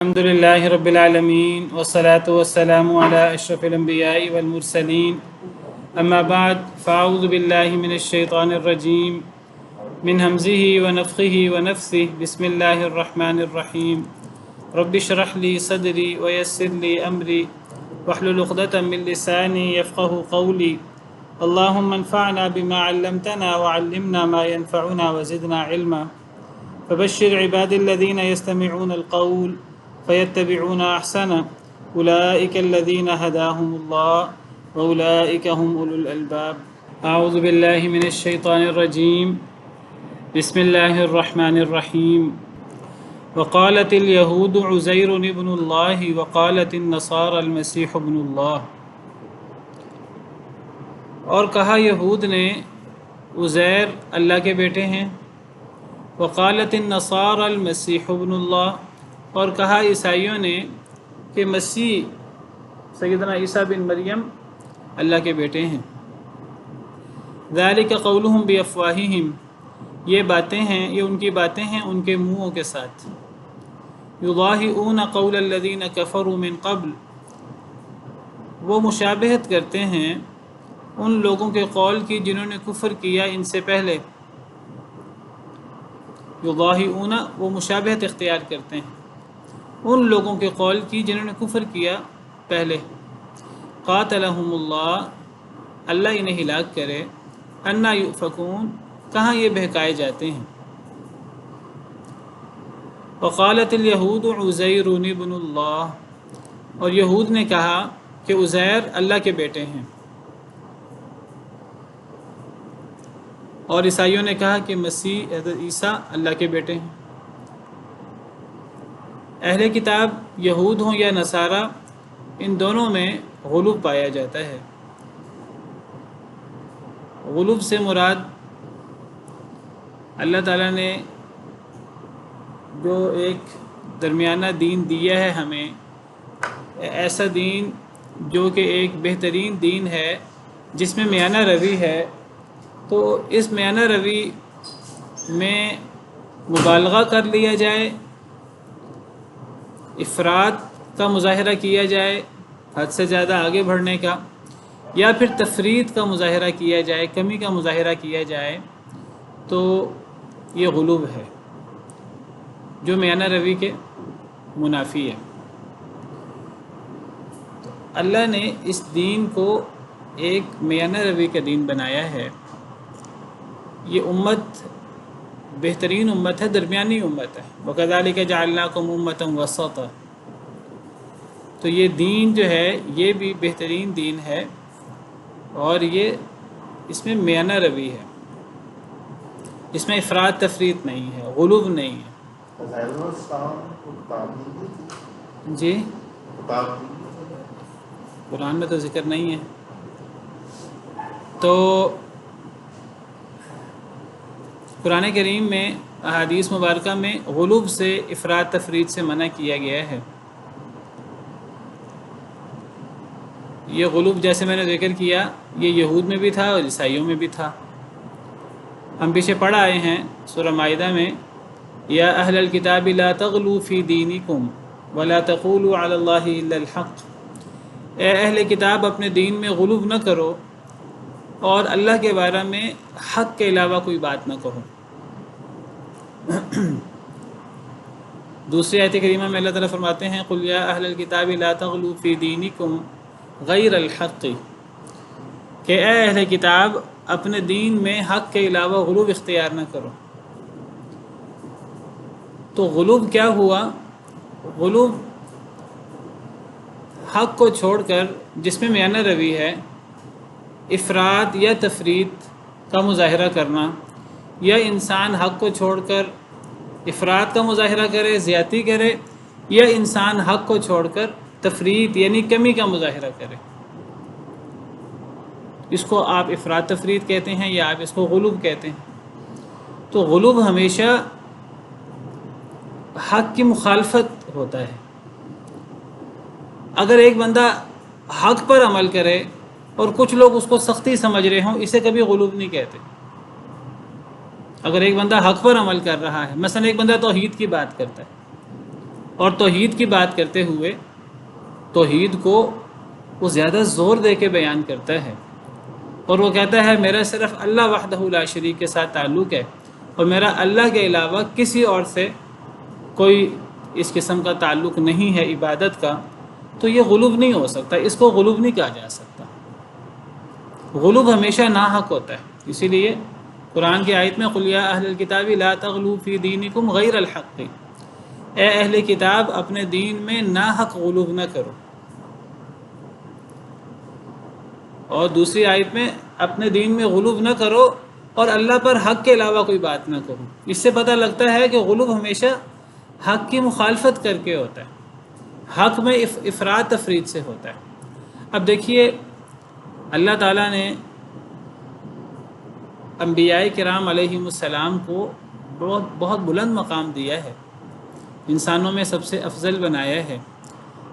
الحمد لله رب العالمين والصلاة والسلام على أشرف الأنبياء والمرسلين أما بعد فأعوذ بالله من الشيطان الرجيم من همزه ونفخه ونفثه بسم الله الرحمن الرحيم رب اشرح لي صدري ويسر لي أمري واحلل عقدة من لساني يفقه قولي اللهم انفعنا بما علمتنا وعلمنا ما ينفعنا وزدنا علما فبشر عباد الذين يستمعون القول فيتبعون أحسنه أولئك الذين هداهم الله وأولئك هم أولو الألباب أعوذ بالله من الشيطان الرجيم بسم الله الرحمن الرحيم وقالت اليهود عزير ابن الله وقالت النصارى المسيح ابن الله اور کہا یہود نے عزیر اللہ کے بیٹے ہیں، وقالت النصارى المسیح ابن اللہ، اور کہا عیسائیوں نے کہ مسیح سیدنا عیسیٰ بن مریم اللہ کے بیٹے ہیں۔ ذالک قولہم بافواہہم، یہ باتیں ہیں، یہ ان کی باتیں ہیں ان کے منہوں کے ساتھ۔ یضاہئون قول الذین کفروا من قبل، وہ مشابہت کرتے ہیں ان لوگوں کے قول کی جنہوں نے کفر کیا ان سے پہلے۔ یضاہئون، وہ مشابہت اختیار کرتے ہیں ان لوگوں کے قول کی جنہوں نے کفر کیا پہلے۔ قاتلہم اللہ، اللہ انہیں ہلاک کرے، انا یؤفکون، کہاں یہ بہکائے جاتے ہیں۔ وقالت الیہود عزیر ابن اللہ، اور یہود نے کہا کہ عزیر اللہ کے بیٹے ہیں، اور عیسائیوں نے کہا کہ مسیح حضرت عیسیٰ اللہ کے بیٹے ہیں۔ اہل کتاب یہود ہوں یا نصارہ، ان دونوں میں غلوب پایا جاتا ہے۔ غلوب سے مراد اللہ تعالیٰ نے جو ایک درمیانہ دین دیا ہے ہمیں، ایسا دین جو کہ ایک بہترین دین ہے جس میں میانہ روی ہے، تو اس میانہ روی میں مبالغہ کر لیا جائے، افراط کا مظاہرہ کیا جائے، حد سے زیادہ آگے بڑھنے کا، یا پھر تفریط کا مظاہرہ کیا جائے، کمی کا مظاہرہ کیا جائے، تو یہ غلوب ہے جو میانہ روی کے منافی ہے۔ تو اللہ نے اس دین کو ایک میانہ روی کا دین بنایا ہے۔ یہ امت بہترین امت ہے، درمیانی امت ہے۔ وَكَذَلِكَ جَعَلْنَاكُمْ أُمَّةً وَسَطًا، تو یہ دین جو ہے یہ بھی بہترین دین ہے، اور یہ اس میں میانہ روی ہے، اس میں افراط تفریط نہیں ہے، غلوب نہیں ہے۔ جی قرآن میں تو ذکر نہیں ہے۔ تو قرآن کریم میں احادیث مبارکہ میں غلوب سے، افراط تفریط سے منع کیا گیا ہے۔ یہ غلوب جیسے میں نے ذکر کیا، یہ یہود میں بھی تھا اور عیسائیوں میں بھی تھا۔ ہم پیچھے پڑھ آئے ہیں سورہ مائدہ میں، یا اہل الکتاب لا تغلوا فی دینکم ولا تقولوا علی اللہ الا الحق، اے اہل کتاب اپنے دین میں غلوب نہ کرو اور اللہ کے بارے میں حق کے علاوہ کوئی بات نہ کہو۔ دوسری آیت کریمہ میں اللہ تعالیٰ فرماتے ہیں قل یا اہل الکتاب لا تغلوا فی دینکم غیر الحق، کہ اے اہل کتاب اپنے دین میں حق کے علاوہ غلوب اختیار نہ کرو۔ تو غلوب کیا ہوا؟ غلوب حق کو چھوڑ کر، جس میں میانہ روی ہے، افراط یا تفریط کا مظاہرہ کرنا، یا انسان حق کو چھوڑ کر افراط کا مظاہرہ کرے، زیادتی کرے، یا انسان حق کو چھوڑ کر تفریط یعنی کمی کا مظاہرہ کرے، اس کو آپ افراط تفریط کہتے ہیں یا آپ اس کو غلوب کہتے ہیں۔ تو غلوب ہمیشہ حق کی مخالفت ہوتا ہے۔ اگر ایک بندہ حق پر عمل کرے اور کچھ لوگ اس کو سختی سمجھ رہے ہوں، اسے کبھی غلوب نہیں کہتے۔ اگر ایک بندہ حق پر عمل کر رہا ہے، مثلا ایک بندہ توحید کی بات کرتا ہے، اور توحید کی بات کرتے ہوئے توحید کو وہ زیادہ زور دے کے بیان کرتا ہے، اور وہ کہتا ہے میرا صرف اللہ وحدہ لا شریک کے ساتھ تعلق ہے، اور میرا اللہ کے علاوہ کسی اور سے کوئی اس قسم کا تعلق نہیں ہے عبادت کا، تو یہ غلوب نہیں ہو سکتا، اس کو غلوب نہیں کہا جا سکتا۔ غلوب ہمیشہ ناحق ہوتا ہے، اسی لیے قرآن کی آیت میں قل یا اہل الکتاب لا تغلوا فی دینکم غیر الحق، اے اہل کتاب اپنے دین میں ناحق غلوب نہ کرو، اور دوسری آیت میں اپنے دین میں غلوب نہ کرو اور اللہ پر حق کے علاوہ کوئی بات نہ کرو۔ اس سے پتہ لگتا ہے کہ غلوب ہمیشہ حق کی مخالفت کر کے ہوتا ہے، حق میں افراط تفرید سے ہوتا ہے۔ اب دیکھیے اللہ تعالیٰ نے انبیاء کرام علیہم السلام کو بہت بلند مقام دیا ہے، انسانوں میں سب سے افضل بنایا ہے،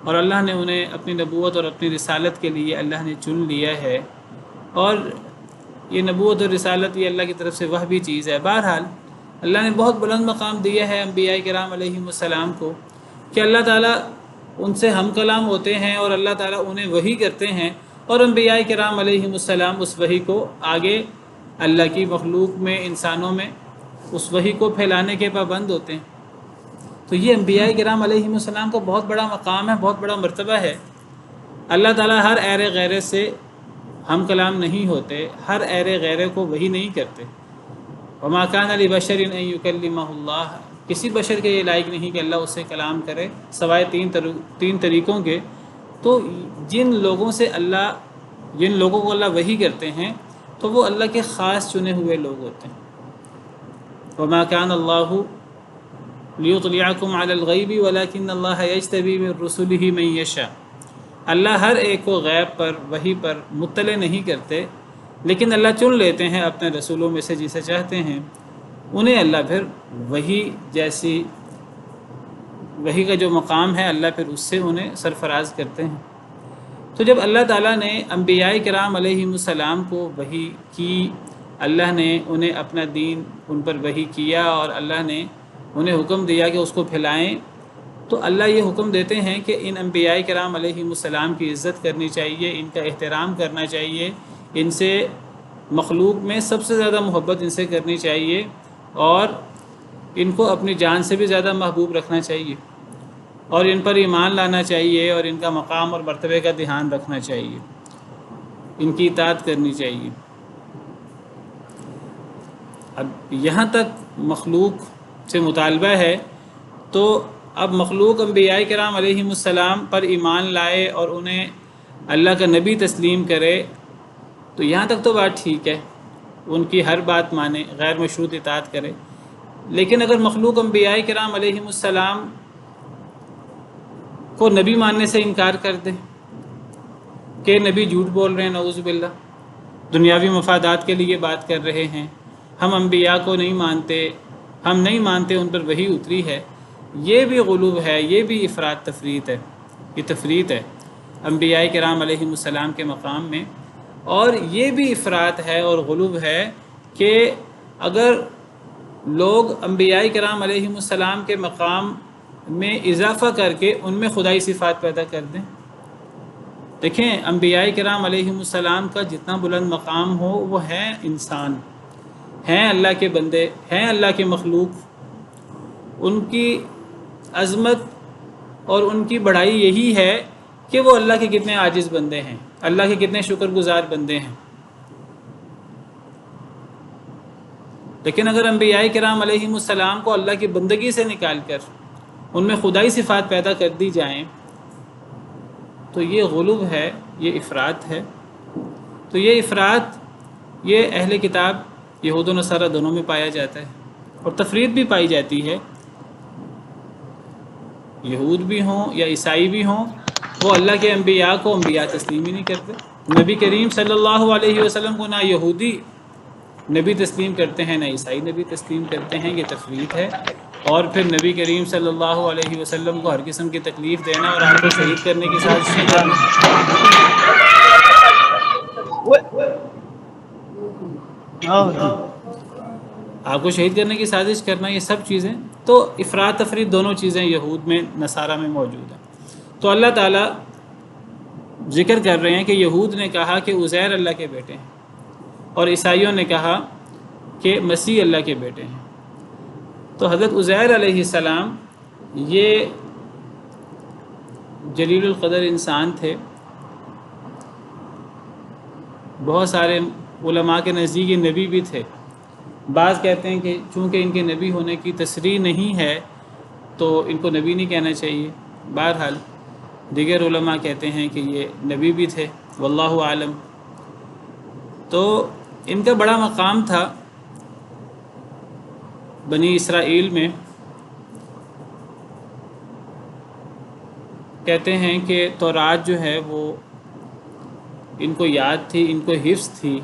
اور اللہ نے انہیں اپنی نبوت اور اپنی رسالت کے لیے اللہ نے چن لیا ہے، اور یہ نبوت اور رسالت یہ اللہ کی طرف سے وہ بھی چیز ہے۔ بہرحال اللہ نے بہت بلند مقام دیا ہے انبیاء کرام علیہم السلام کو کہ اللہ تعالیٰ ان سے ہم کلام ہوتے ہیں، اور اللہ تعالیٰ انہیں وحی کرتے ہیں، اور انبیاء کرام علیہم السلام اس وحی کو آگے اللہ کی مخلوق میں انسانوں میں اس وحی کو پھیلانے کے پابند ہوتے ہیں۔ تو یہ انبیاء کرام علیہم السلام کا بہت بڑا مقام ہے، بہت بڑا مرتبہ ہے۔ اللہ تعالیٰ ہر ایر غیرے سے ہم کلام نہیں ہوتے، ہر ایر غیرے کو وحی نہیں کرتے۔ وما کان لبشر ان یکلمہ اللہ، کسی بشر کے یہ لائق نہیں کہ اللہ اس سے کلام کرے سوائے تین طریقوں کے۔ تو جن لوگوں کو اللہ وحی کرتے ہیں تو وہ اللہ کے خاص چنے ہوئے لوگ ہوتے ہیں۔ وما کان اللہ لیطلعکم علی الغیب ولکن اللہ یجتبی من رسلہ من یشاء، اللہ ہر ایک کو غیب پر وحی پر مطلع نہیں کرتے، لیکن اللہ چن لیتے ہیں اپنے رسولوں میں سے جسے چاہتے ہیں، انہیں اللہ پھر وحی کا جو مقام ہے اللہ پھر اس سے انہیں سرفراز کرتے ہیں۔ تو جب اللہ تعالیٰ نے انبیاء کرام علیہم السلام کو وحی کی، اللہ نے انہیں اپنا دین ان پر وحی کیا، اور اللہ نے انہیں حکم دیا کہ اس کو پھیلائیں، تو اللہ یہ حکم دیتے ہیں کہ ان انبیاء کرام علیہم السلام کی عزت کرنی چاہیے، ان کا احترام کرنا چاہیے، ان سے مخلوق میں سب سے زیادہ محبت ان سے کرنی چاہیے، اور ان کو اپنی جان سے بھی زیادہ محبوب رکھنا چاہیے، اور ان پر ایمان لانا چاہیے، اور ان کا مقام اور مرتبے کا دھیان رکھنا چاہیے، ان کی اطاعت کرنی چاہیے۔ اب یہاں تک مخلوق سے مطالبہ ہے، تو اب مخلوق انبیاء کرام علیہم السلام پر ایمان لائے اور انہیں اللہ کا نبی تسلیم کرے، تو یہاں تک تو بات ٹھیک ہے، ان کی ہر بات مانے، غیر مشروط اطاعت کرے۔ لیکن اگر مخلوق انبیاء کرام علیہم السلام کو نبی ماننے سے انکار کر دے کہ نبی جھوٹ بول رہے ہیں، نعوذ باللہ، دنیاوی مفادات کے لیے بات کر رہے ہیں، ہم انبیاء کو نہیں مانتے، ہم نہیں مانتے ان پر وحی اتری ہے، یہ بھی غلوب ہے، یہ بھی افراط تفریط ہے، یہ تفریط ہے انبیاء کرام علیہم السلام کے مقام میں۔ اور یہ بھی افراط ہے اور غلوب ہے کہ اگر لوگ انبیاء کرام علیہم السلام کے مقام میں اضافہ کر کے ان میں خدائی صفات پیدا کر دیں۔ دیکھیں انبیاء کرام علیہم السلام کا جتنا بلند مقام ہو، وہ ہیں انسان، ہیں اللہ کے بندے، ہیں اللہ کے مخلوق، ان کی عظمت اور ان کی بڑائی یہی ہے کہ وہ اللہ کے کتنے عاجز بندے ہیں، اللہ کے کتنے شکر گزار بندے ہیں۔ لیکن اگر انبیاء کرام علیہم السلام کو اللہ کی بندگی سے نکال کر ان میں خدائی صفات پیدا کر دی جائیں تو یہ غلوب ہے، یہ افراط ہے۔ تو یہ افراط یہ اہل کتاب یہود و نصارہ دونوں میں پایا جاتا ہے، اور تفریط بھی پائی جاتی ہے۔ یہود بھی ہوں یا عیسائی بھی ہوں، وہ اللہ کے انبیاء کو انبیاء تسلیم ہی نہیں کرتے۔ نبی کریم صلی اللہ علیہ وسلم کو نہ یہودی نبی تسلیم کرتے ہیں، نہ عیسائی نبی تسلیم کرتے ہیں، یہ تفریط ہے۔ اور پھر نبی کریم صلی اللہ علیہ وسلم کو ہر قسم کی تکلیف دینا اور آپ کو شہید کرنے کی سازشیں کرنا۔ آپ کو شہید کرنے کی سازش کرنا، یہ سب چیزیں تو افراط تفریط دونوں چیزیں یہود میں نصارہ میں موجود ہیں۔ تو اللہ تعالیٰ ذکر کر رہے ہیں کہ یہود نے کہا کہ عزیر اللہ کے بیٹے ہیں، اور عیسائیوں نے کہا کہ مسیح اللہ کے بیٹے ہیں۔ تو حضرت عزیر علیہ السلام یہ جلیل القدر انسان تھے، بہت سارے علماء کے نزدیک یہ نبی بھی تھے۔ بعض کہتے ہیں کہ چونکہ ان کے نبی ہونے کی تصریح نہیں ہے تو ان کو نبی نہیں کہنا چاہیے۔ بہرحال دیگر علماء کہتے ہیں کہ یہ نبی بھی تھے، واللہ عالم۔ تو ان کا بڑا مقام تھا بنی اسرائیل میں۔ کہتے ہیں کہ تورات جو ہے وہ ان کو یاد تھی، ان کو حفظ تھی،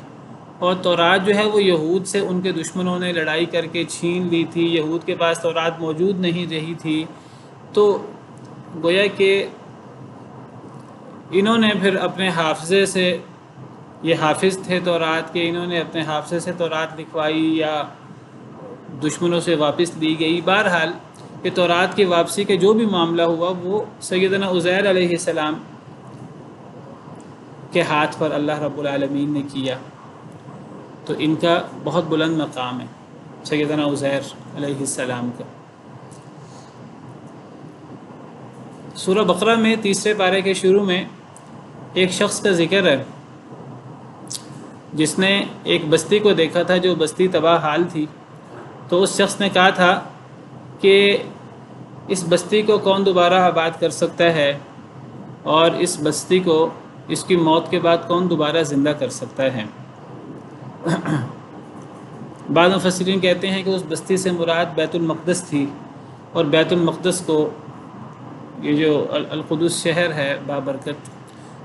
اور تورات جو ہے وہ یہود سے ان کے دشمنوں نے لڑائی کر کے چھین لی تھی۔ یہود کے پاس تورات موجود نہیں رہی تھی، تو گویا کہ انہوں نے پھر اپنے حافظے سے، یہ حافظ تھے تورات کے، انہوں نے اپنے حافظے سے تورات لکھوائی یا دشمنوں سے واپس لی گئی۔ بہرحال کہ تورات کی واپسی کے جو بھی معاملہ ہوا وہ سیدنا عزیر علیہ السلام کے ہاتھ پر اللہ رب العالمین نے کیا۔ تو ان کا بہت بلند مقام ہے سیدنا عزیر علیہ السلام کا۔ سورہ بقرہ میں تیسرے پارے کے شروع میں ایک شخص کا ذکر ہے جس نے ایک بستی کو دیکھا تھا جو بستی تباہ حال تھی۔ تو اس شخص نے کہا تھا کہ اس بستی کو کون دوبارہ آباد کر سکتا ہے، اور اس بستی کو اس کی موت کے بعد کون دوبارہ زندہ کر سکتا ہے۔ بعض مفسرین کہتے ہیں کہ اس بستی سے مراد بیت المقدس تھی، اور بیت المقدس کو، یہ جو القدس شہر ہے بابرکت،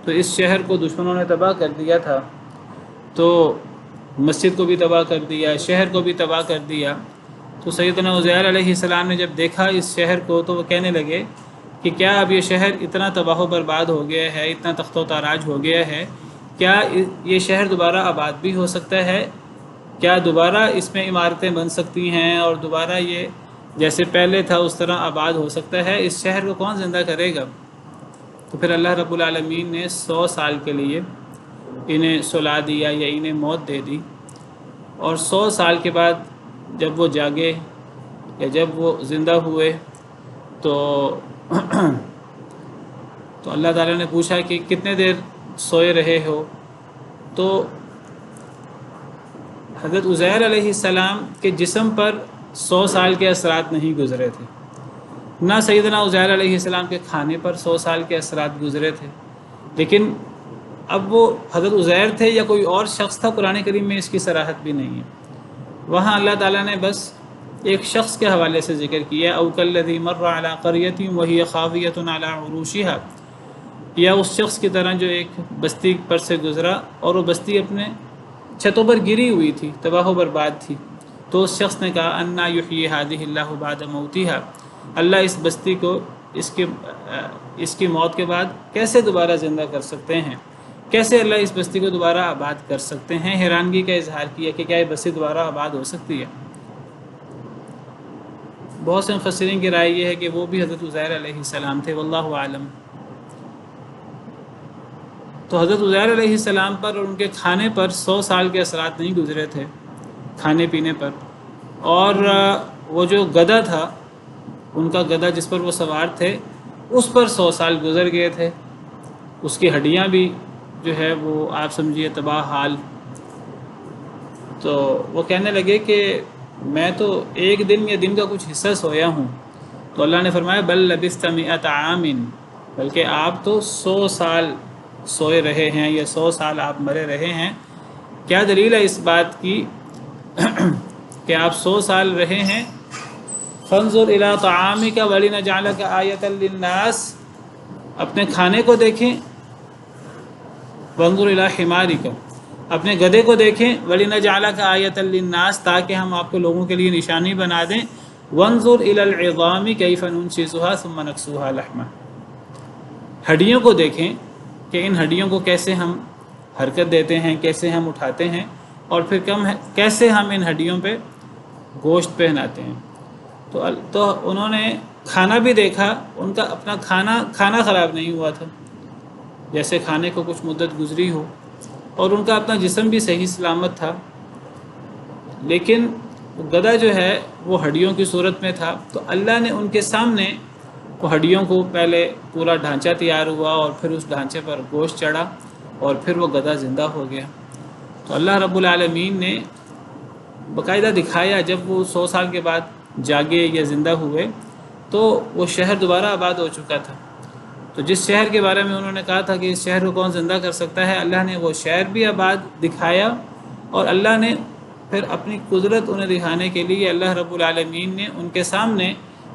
تو اس شہر کو دشمنوں نے تباہ کر دیا تھا، تو مسجد کو بھی تباہ کر دیا، شہر کو بھی تباہ کر دیا۔ تو سیدنا عزیر علیہ السلام نے جب دیکھا اس شہر کو تو وہ کہنے لگے کہ کیا اب یہ شہر اتنا تباہ و برباد ہو گیا ہے، اتنا تخت و تاراج ہو گیا ہے، کیا یہ شہر دوبارہ آباد بھی ہو سکتا ہے؟ کیا دوبارہ اس میں عمارتیں بن سکتی ہیں اور دوبارہ یہ جیسے پہلے تھا اس طرح آباد ہو سکتا ہے؟ اس شہر کو کون زندہ کرے گا؟ تو پھر اللہ رب العالمین نے 100 سال کے لیے انہیں سلا دیا یا انہیں موت دے دی، اور 100 سال کے بعد جب وہ جاگے یا جب وہ زندہ ہوئے تو اللہ تعالیٰ نے پوچھا کہ کتنے دیر سوئے رہے ہو؟ تو حضرت عزیر علیہ السلام کے جسم پر 100 سال کے اثرات نہیں گزرے تھے، نہ سیدنا عزیر علیہ السلام کے کھانے پر 100 سال کے اثرات گزرے تھے، لیکن اب وہ حضرت عزیر تھے یا کوئی اور شخص تھا، قرآن کریم میں اس کی صراحت بھی نہیں ہے۔ وہاں اللہ تعالیٰ نے بس ایک شخص کے حوالے سے ذکر کیا، او کالذی مر علی قریۃ وہی خاویۃ علی عروشہا، یا اس شخص کی طرح جو ایک بستی پر سے گزرا اور وہ بستی اپنے چھتوں پر گری ہوئی تھی، تباہ و برباد تھی۔ تو اس شخص نے کہا انا یحیی ہذہ اللہ بعد موتہا، اللہ اس بستی کو اس کی موت کے بعد کیسے دوبارہ زندہ کر سکتے ہیں؟ کیسے اللہ اس بستی کو دوبارہ آباد کر سکتے ہیں؟ حیرانگی کا اظہار کیا کہ کیا یہ بستی دوبارہ آباد ہو سکتی ہے؟ بہت سے مفسرین کی رائے یہ ہے کہ وہ بھی حضرت عزیر علیہ السلام تھے، واللہ عالم۔ تو حضرت عزیر علیہ السلام پر اور ان کے کھانے پر 100 سال کے اثرات نہیں گزرے تھے، کھانے پینے پر، اور وہ جو گدھا تھا، ان کا گدھا جس پر وہ سوار تھے، اس پر 100 سال گزر گئے تھے، اس کی ہڈیاں بھی جو ہے وہ آپ سمجھیے تباہ حال۔ تو وہ کہنے لگے کہ میں تو ایک دن یا دن کا کچھ حصہ سویا ہوں۔ تو اللہ نے فرمایا بل لبثت 100 عام، بلکہ آپ تو 100 سال سوئے رہے ہیں یا 100 سال آپ مرے رہے ہیں۔ کیا دلیل ہے اس بات کی کہ آپ 100 سال رہے ہیں؟ فانظر الی طعامک ولنجعلک آیۃ للناس، اپنے کھانے کو دیکھیں، وانظر الی حمارک، اپنے گدھے کو دیکھیں، وَلِنَجْعَلَكَ آیَةً لِلنَّاسِ، تاکہ ہم آپ کو لوگوں کے لیے نشانی بنا دیں، وَانظُرْ إِلَى الْعِظَامِ كَيْفَ نُنشِزُهَا ثُمَّ نَكْسُوهَا لَحْمًا، ہڈیوں کو دیکھیں کہ ان ہڈیوں کو کیسے ہم حرکت دیتے ہیں، کیسے ہم اٹھاتے ہیں، اور پھر کیسے ہم ان ہڈیوں پہ گوشت پہناتے ہیں۔ تو انہوں نے کھانا بھی دیکھا، ان کا اپنا کھانا خراب نہیں ہوا تھا، جیسے کھانے کو کچھ مدت گزری ہو، اور ان کا اپنا جسم بھی صحیح سلامت تھا، لیکن گدھا جو ہے وہ ہڈیوں کی صورت میں تھا۔ تو اللہ نے ان کے سامنے وہ ہڈیوں کو پہلے پورا ڈھانچہ تیار ہوا، اور پھر اس ڈھانچے پر گوشت چڑھا، اور پھر وہ گدھا زندہ ہو گیا۔ تو اللہ رب العالمین نے باقاعدہ دکھایا، جب وہ 100 سال کے بعد جاگے یا زندہ ہوئے تو وہ شہر دوبارہ آباد ہو چکا تھا۔ تو جس شہر کے بارے میں انہوں نے کہا تھا کہ اس شہر کو کون زندہ کر سکتا ہے، اللہ نے وہ شہر بھی آباد دکھایا، اور اللہ نے پھر اپنی قدرت انہیں دکھانے کے لیے اللہ رب العالمین نے ان کے سامنے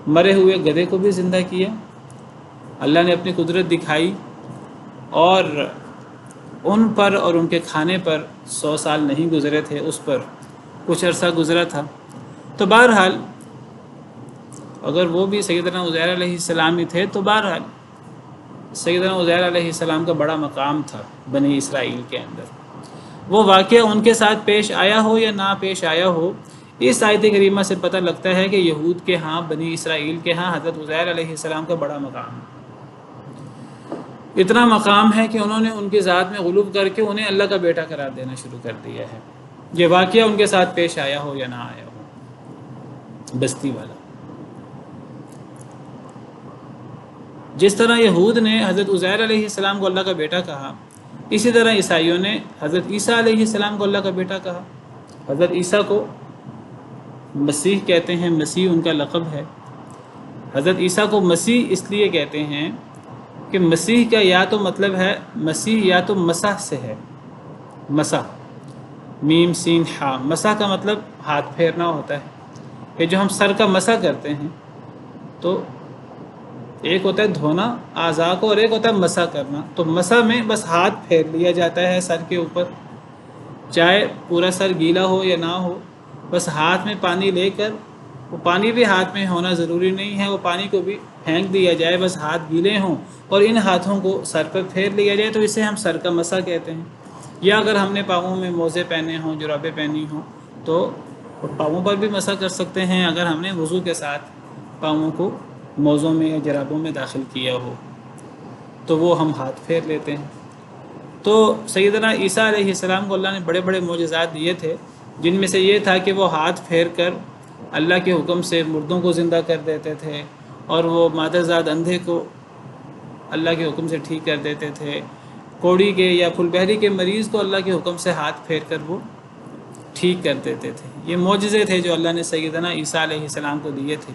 مرے ہوئے گدھے کو بھی زندہ کیا۔ اللہ نے اپنی قدرت دکھائی، اور ان پر اور ان کے کھانے پر 100 سال نہیں گزرے تھے، اس پر کچھ عرصہ گزرا تھا۔ تو بہرحال اگر وہ بھی سیدنا عزیر علیہ السلام ہی تھے، تو بہرحال سیدنا عزیر علیہ السلام کا بڑا مقام تھا بنی اسرائیل کے اندر۔ وہ واقعہ ان کے ساتھ پیش آیا ہو یا نہ پیش آیا ہو، اس آیت کریمہ سے پتہ لگتا ہے کہ یہود کے ہاں، بنی اسرائیل کے ہاں حضرت عزیر علیہ السلام کا بڑا مقام ہے۔ اتنا مقام ہے کہ انہوں نے ان کی ذات میں غلو کر کے انہیں اللہ کا بیٹا قرار دینا شروع کر دیا ہے۔ یہ واقعہ ان کے ساتھ پیش آیا ہو یا نہ آیا ہو، بستی والا۔ جس طرح یہود نے حضرت عزیر علیہ السلام کو اللہ کا بیٹا کہا، اسی طرح عیسائیوں نے حضرت عیسیٰ علیہ السلام کو اللہ کا بیٹا کہا۔ حضرت عیسیٰ کو مسیح کہتے ہیں، مسیح ان کا لقب ہے۔ حضرت عیسیٰ کو مسیح اس لیے کہتے ہیں کہ مسیح کا یا تو مطلب ہے، مسیح یا تو مسح سے ہے، مسح، میم سین ہا، مسح کا مطلب ہاتھ پھیرنا ہوتا ہے، کہ جو ہم سر کا مسح کرتے ہیں، تو ایک ہوتا ہے دھونا اعضاء کو، اور ایک ہوتا ہے مسح کرنا۔ تو مسح میں بس ہاتھ پھیر لیا جاتا ہے سر کے اوپر، چاہے پورا سر گیلا ہو یا نہ ہو، بس ہاتھ میں پانی لے کر، وہ پانی بھی ہاتھ میں ہونا ضروری نہیں ہے، وہ پانی کو بھی پھینک دیا جائے، بس ہاتھ گیلے ہوں اور ان ہاتھوں کو سر پر پھیر لیا جائے، تو اسے ہم سر کا مسح کہتے ہیں۔ یا اگر ہم نے پاؤں میں موزے پہنے ہوں، جرابیں پہنی ہوں، تو پاؤں پر بھی مسح کر سکتے ہیں، اگر ہم نے وضو کے ساتھ پاؤں کو موزوں میں یا جرابوں میں داخل کیا ہو تو وہ ہم ہاتھ پھیر لیتے ہیں۔ تو سیدنا عیسیٰ علیہ السلام کو اللہ نے بڑے بڑے معجزات دیے تھے، جن میں سے یہ تھا کہ وہ ہاتھ پھیر کر اللہ کے حکم سے مردوں کو زندہ کر دیتے تھے، اور وہ مادر زاد اندھے کو اللہ کے حکم سے ٹھیک کر دیتے تھے، کوڑی کے یا پھل بہری کے مریض کو اللہ کے حکم سے ہاتھ پھیر کر وہ ٹھیک کر دیتے تھے۔ یہ معجزے تھے جو اللہ نے سیدنا عیسیٰ علیہ السلام کو دیے تھے۔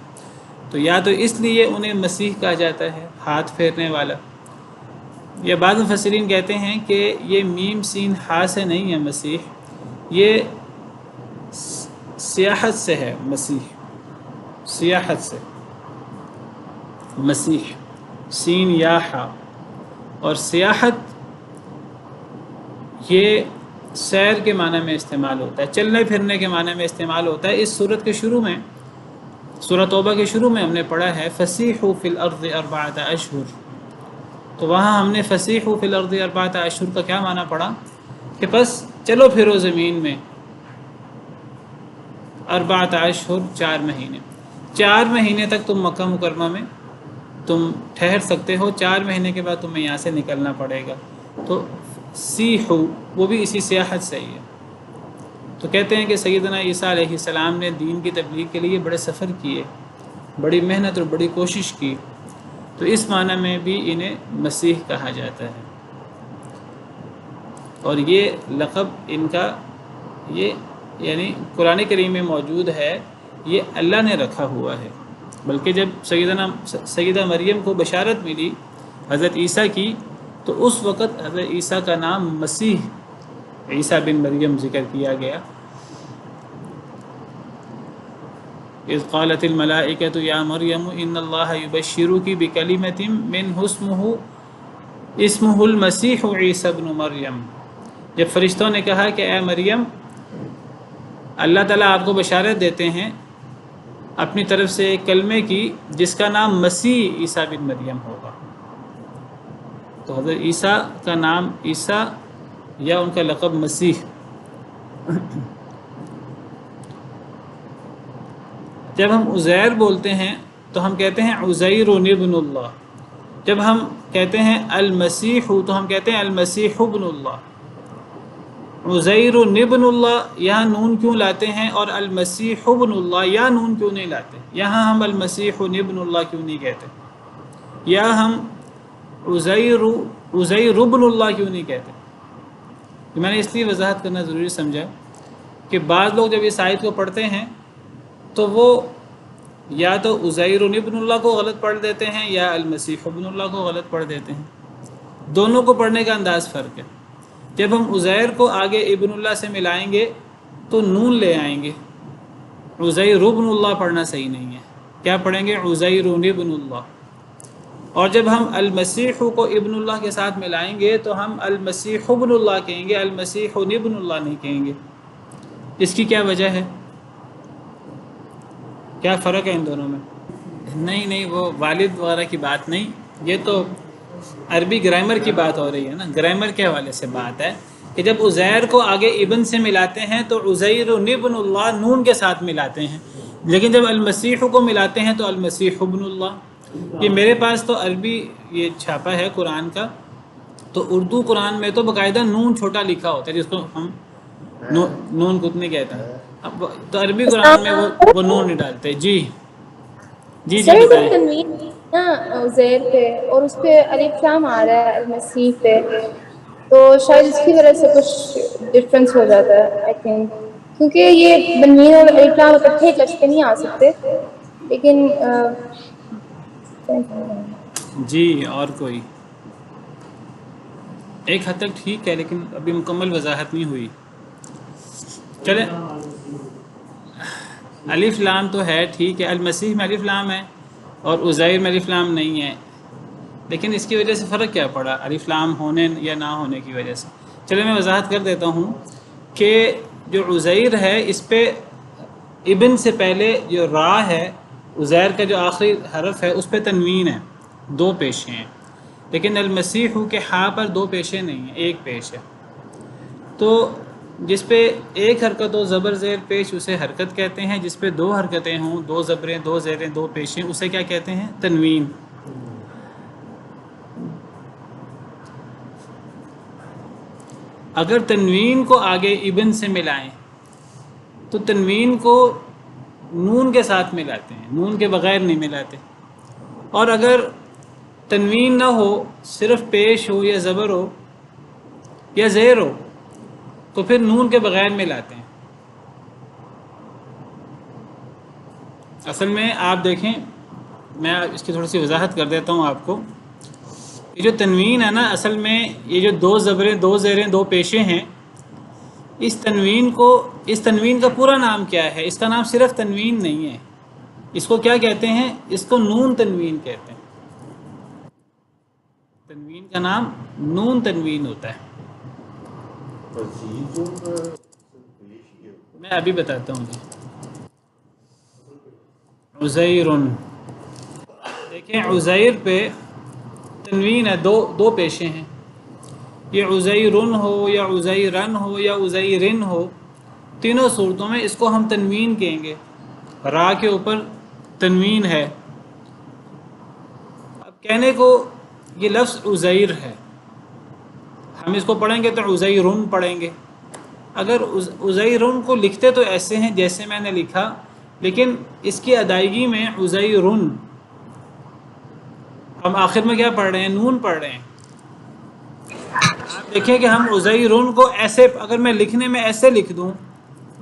تو یا تو اس لیے انہیں مسیح کہا جاتا ہے، ہاتھ پھیرنے والا، یا بعض مفسرین کہتے ہیں کہ یہ میم سین ہا سے نہیں ہے مسیح، یہ سیاحت سے ہے، مسیح سیاحت سے، مسیح سین یا ہا، اور سیاحت یہ سیر کے معنی میں استعمال ہوتا ہے، چلنے پھرنے کے معنی میں استعمال ہوتا ہے۔ اس سورت کے شروع میں، سورہ توبہ کے شروع میں ہم نے پڑھا ہے فسیحوا فی الارض اربعۃ اشہر، تو وہاں ہم نے فسیحوا فی الارض اربعۃ اشہر کا کیا معنی پڑھا کہ بس چلو پھرو زمین میں 4 اشہر، 4 مہینے، 4 مہینے تک تم مکہ مکرمہ میں تم ٹھہر سکتے ہو، 4 مہینے کے بعد تمہیں یہاں سے نکلنا پڑے گا۔ تو سیحو وہ بھی اسی سیاحت سے ہی ہے۔ تو کہتے ہیں کہ سیدنا عیسیٰ علیہ السلام نے دین کی تبلیغ کے لیے بڑے سفر کیے، بڑی محنت اور بڑی کوشش کی، تو اس معنی میں بھی انہیں مسیح کہا جاتا ہے۔ اور یہ لقب ان کا، یہ یعنی قرآن کریم میں موجود ہے، یہ اللہ نے رکھا ہوا ہے۔ بلکہ جب سیدہ مریم کو بشارت ملی حضرت عیسیٰ کی، تو اس وقت حضرت عیسیٰ کا نام مسیح عیسیٰ بن مریم ذکر کیا گیا۔ اذ قالت الملائکۃ یا مریم ان اللہ یبشرک بکلمۃ منہ اسمہ المسیح عیسیٰ بن مریم، جب فرشتوں نے کہا کہ اے مریم، اللہ تعالیٰ آپ کو بشارت دیتے ہیں اپنی طرف سے ایک کلمے کی جس کا نام مسیح عیسیٰ بن مریم ہوگا۔ تو حضرت عیسیٰ کا نام عیسیٰ یا ان کا لقب مسیح۔ جب ہم عزیر بولتے ہیں تو ہم کہتے ہیں عزیر ابن اللہ. جب ہم کہتے ہیں المسیح تو ہم کہتے ہیں المسیح ابن اللہ. عزیر ابن اللہ یہاں نون کیوں لاتے ہیں اور المسیح ابن اللہ یا نون کیوں نہیں لاتے؟ یہاں ہم المسیح ابن اللہ کیوں نہیں کہتے؟ یا ہم عزیر ابن اللہ کیوں نہیں کہتے؟ میں نے اس لیے وضاحت کرنا ضروری سمجھا کہ بعض لوگ جب اس آیت کو پڑھتے ہیں تو وہ یا تو عزیر ابن اللہ کو غلط پڑھ دیتے ہیں یا المسیح ابن اللہ کو غلط پڑھ دیتے ہیں. دونوں کو پڑھنے کا انداز فرق ہے. جب ہم عزیر کو آگے ابن اللہ سے ملائیں گے تو نون لے آئیں گے. عزیر ابن اللہ پڑھنا صحیح نہیں ہے. کیا پڑھیں گے؟ عزیر ابن اللہ. اور جب ہم المسیح کو ابن اللہ کے ساتھ ملائیں گے تو ہم المسیح ابن اللہ کہیں گے، المسیح ابن اللہ نہیں کہیں گے. اس کی کیا وجہ ہے؟ کیا فرق ہے ان دونوں میں؟ نہیں وہ والد وغیرہ کی بات نہیں، یہ تو عربی گرامر کی بات ہو رہی ہے نا. گرامر کے حوالے سے بات ہے کہ جب عزیر کو آگے ابن سے ملاتے ہیں تو عزیر ابن اللہ نون کے ساتھ ملاتے ہیں، لیکن جب المسیح کو ملاتے ہیں تو المسیح ابن اللہ. یہ میرے پاس تو عربی یہ چھاپا ہے قرآن کا، تو اردو قرآن میں تو باقاعدہ نون چھوٹا لکھا ہوتا ہے جس کو ہم نون کتنے کہتے ہیں. اب تو عربی قرآن میں وہ نون نہیں ڈالتے. جی بتائیں. تنوین نا عزیر پہ اور اس پہ الف لام آ رہا ہے المسیح پہ، تو شاید اس کی وجہ سے کچھ ڈفرینس ہو جاتا ہے آئی تھنک، کیونکہ یہ تنوین اور الف لام اکٹھے ایک لفظ پہ نہیں آ سکتے. لیکن جی اور کوئی ایک حد تک ٹھیک ہے، لیکن ابھی مکمل وضاحت نہیں ہوئی. چلیں، الف لام تو ہے ٹھیک ہے، المسیح میں الف لام ہے اور عزیر میں الف لام نہیں ہے، لیکن اس کی وجہ سے فرق کیا پڑا الف لام ہونے یا نہ ہونے کی وجہ سے؟ چلے میں وضاحت کر دیتا ہوں کہ جو عزیر ہے اس پہ ابن سے پہلے جو را ہے، عزیر کا جو آخری حرف ہے اس پہ تنوین ہے، 2 پیشیں ہیں. لیکن المسیح کے ہاں پر 2 پیشیں نہیں ہیں، 1 پیش ہے. تو جس پہ 1 حرکت ہو زبر زیر پیش اسے حرکت کہتے ہیں، جس پہ 2 حرکتیں ہوں، 2 زبریں 2 زیریں 2 پیشیں، اسے کیا کہتے ہیں؟ تنوین. اگر تنوین کو آگے ابن سے ملائیں تو تنوین کو نون کے ساتھ ملاتے ہیں، نون کے بغیر نہیں ملاتے. اور اگر تنوین نہ ہو، صرف پیش ہو یا زبر ہو یا زیر ہو تو پھر نون کے بغیر ملاتے ہیں. اصل میں آپ دیکھیں، میں اس کی تھوڑی سی وضاحت کر دیتا ہوں آپ کو. یہ جو تنوین ہے نا، اصل میں یہ جو 2 زبریں 2 زیریں 2 پیشیں ہیں، اس تنوین کا پورا نام کیا ہے؟ اس کا نام صرف تنوین نہیں ہے. اس کو کیا کہتے ہیں؟ اس کو نون تنوین کہتے ہیں. تنوین کا نام نون تنوین ہوتا ہے. میں ابھی بتاتا ہوں جی. عزیر، دیکھیں عزیر پہ تنوین ہے، 2 پیشیں ہیں. یہ عزیرن ہو یا عزیرن ہو یا عزیرن ہو، تینوں صورتوں میں اس کو ہم تنوین کہیں گے. را کے اوپر تنوین ہے. اب کہنے کو یہ لفظ عزیر ہے، ہم اس کو پڑھیں گے تو عزیرن پڑھیں گے. اگر عزیرن کو لکھتے تو ایسے ہیں جیسے میں نے لکھا، لیکن اس کی ادائیگی میں عزیرن ہم آخر میں کیا پڑھ رہے ہیں؟ نون پڑھ رہے ہیں. آپ دیکھیں کہ ہم عزیرن کو ایسے، اگر میں لکھنے میں ایسے لکھ دوں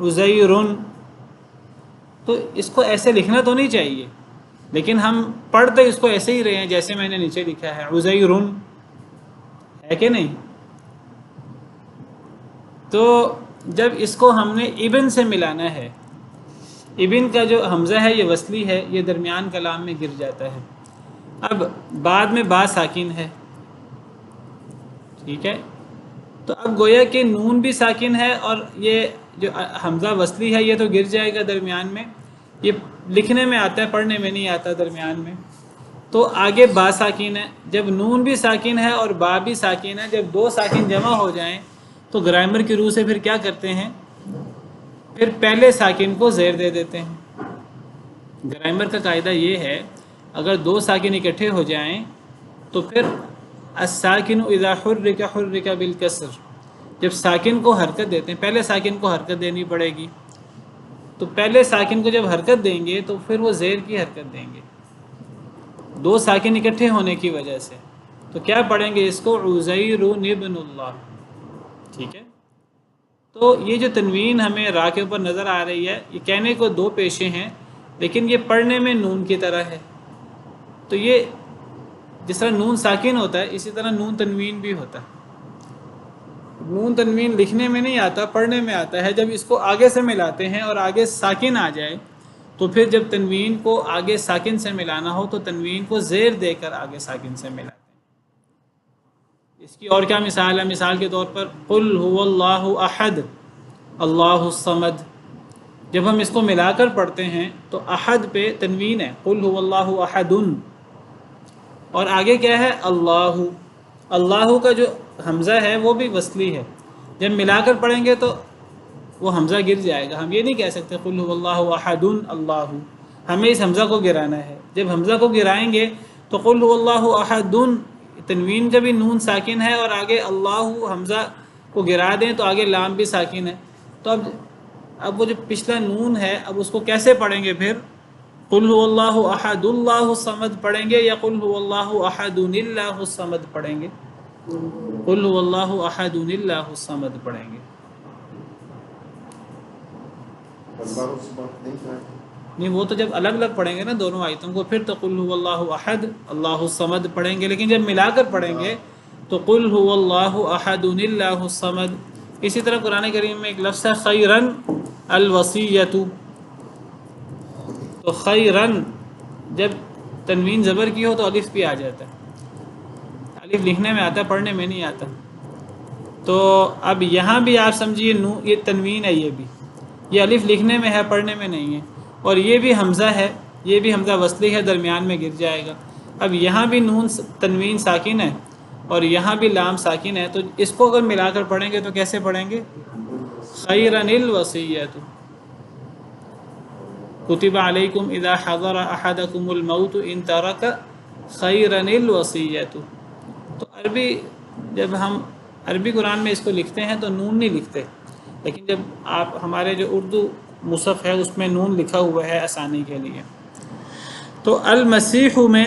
عزیرن، تو اس کو ایسے لکھنا تو نہیں چاہیے، لیکن ہم پڑھتے اس کو ایسے ہی رہے ہیں جیسے میں نے نیچے لکھا ہے عزیرن، ہے کہ نہیں؟ تو جب اس کو ہم نے ابن سے ملانا ہے، ابن کا جو حمزہ ہے یہ وصلی ہے، یہ درمیان کلام میں گر جاتا ہے. اب بعد میں با ساکن ہے، ٹھیک ہے، تو اب گویا کہ نون بھی ساکن ہے اور یہ جو حمزہ وصلی ہے یہ تو گر جائے گا درمیان میں. یہ لکھنے میں آتا ہے، پڑھنے میں نہیں آتا درمیان میں. تو آگے با ساکن ہے. جب نون بھی ساکن ہے اور با بھی ساکن ہے، جب 2 ساکن جمع ہو جائیں تو گرامر کی روح سے پھر کیا کرتے ہیں؟ پھر پہلے ساکن کو زیر دے دیتے ہیں. گرامر کا قاعدہ یہ ہے، اگر دو ساکن اکٹھے ہو جائیں تو پھر الساکن اذا حرک حرک بالکسر، جب ساکن کو حرکت دیتے ہیں، پہلے ساکن کو حرکت دینی پڑے گی، تو پہلے ساکن کو جب حرکت دیں گے تو پھر وہ زیر کی حرکت دیں گے، دو ساکن اکٹھے ہونے کی وجہ سے۔ تو کیا پڑھیں گے اس کو؟ عزیر ابن اللہ، ٹھیک ہے۔ تو یہ جو تنوین ہمیں را کے اوپر نظر آ رہی ہے، یہ کہنے کو دو پیشے ہیں لیکن یہ پڑھنے میں نون کی طرح ہے۔ تو یہ جس طرح نون ساکن ہوتا ہے اسی طرح نون تنوین بھی ہوتا ہے۔ نون تنوین لکھنے میں نہیں آتا، پڑھنے میں آتا ہے۔ جب اس کو آگے سے ملاتے ہیں اور آگے ساکن آ جائے تو پھر جب تنوین کو آگے ساکن سے ملانا ہو تو تنوین کو زیر دے کر آگے ساکن سے ملاتے ہیں۔ اس کی اور کیا مثال ہے؟ مثال کے طور پر قل هو اللہ احد اللہ الصمد، جب ہم اس کو ملا کر پڑھتے ہیں تو احد پہ تنوین ہے، قل هو اللہ احد، اور آگے کیا ہے؟ اللہ۔ اللہ کا جو حمزہ ہے وہ بھی وصلی ہے، جب ملا کر پڑھیں گے تو وہ حمزہ گر جائے گا، ہم یہ نہیں کہہ سکتے قل هو اللہ احد اللہ، ہمیں اس حمزہ کو گرانا ہے۔ جب حمزہ کو گرائیں گے تو قل هو اللہ احد، تنوین کا بھی نون ساکن ہے اور آگے اللہ حمزہ کو گرا دیں تو آگے لام بھی ساکن ہے، تو اب وہ جو پچھلا نون ہے اب اس کو کیسے پڑھیں گے پھر؟ قل هو اللہ احد اللہ الصمد پڑھیں گے یا قل هو اللہ احد اللہ الصمد پڑھیں گے؟ قل هو اللہ احد اللہ الصمد پڑھیں گے۔ نہیں، وہ تو جب الگ الگ پڑھیں گے نا دونوں آیتوں کو پھر تو قل هو اللہ احد اللہ الصمد پڑھیں گے، لیکن جب ملا کر پڑھیں گے تو قل هو اللہ احد اللہ الصمد۔ اسی طرح قرآن کریم میں ایک لفظ ہے خیرن الوصیۃ، تو خیرن جب تنوین زبر کی ہو تو الف بھی آ جاتا ہے، الف لکھنے میں آتا ہے، پڑھنے میں نہیں آتا۔ تو اب یہاں بھی آپ سمجھیے یہ تنوین ہے، یہ الف لکھنے میں ہے، پڑھنے میں نہیں ہے، اور یہ بھی حمزہ ہے، یہ بھی حمزہ وصلی ہے، درمیان میں گر جائے گا۔ اب یہاں بھی نون تنوین ساکن ہے اور یہاں بھی لام ساکن ہے، تو اس کو اگر ملا کر پڑھیں گے تو کیسے پڑھیں گے؟ خیرن الوصیۃ کتب علیکم اذا حضر احدکم الموت ان ترک خیرن الوصیۃ۔ تو عربی جب ہم عربی قرآن میں اس کو لکھتے ہیں تو نون نہیں لکھتے، لیکن جب آپ ہمارے جو اردو مصحف ہے اس میں نون لکھا ہوا ہے آسانی کے لیے۔ تو المسیح میں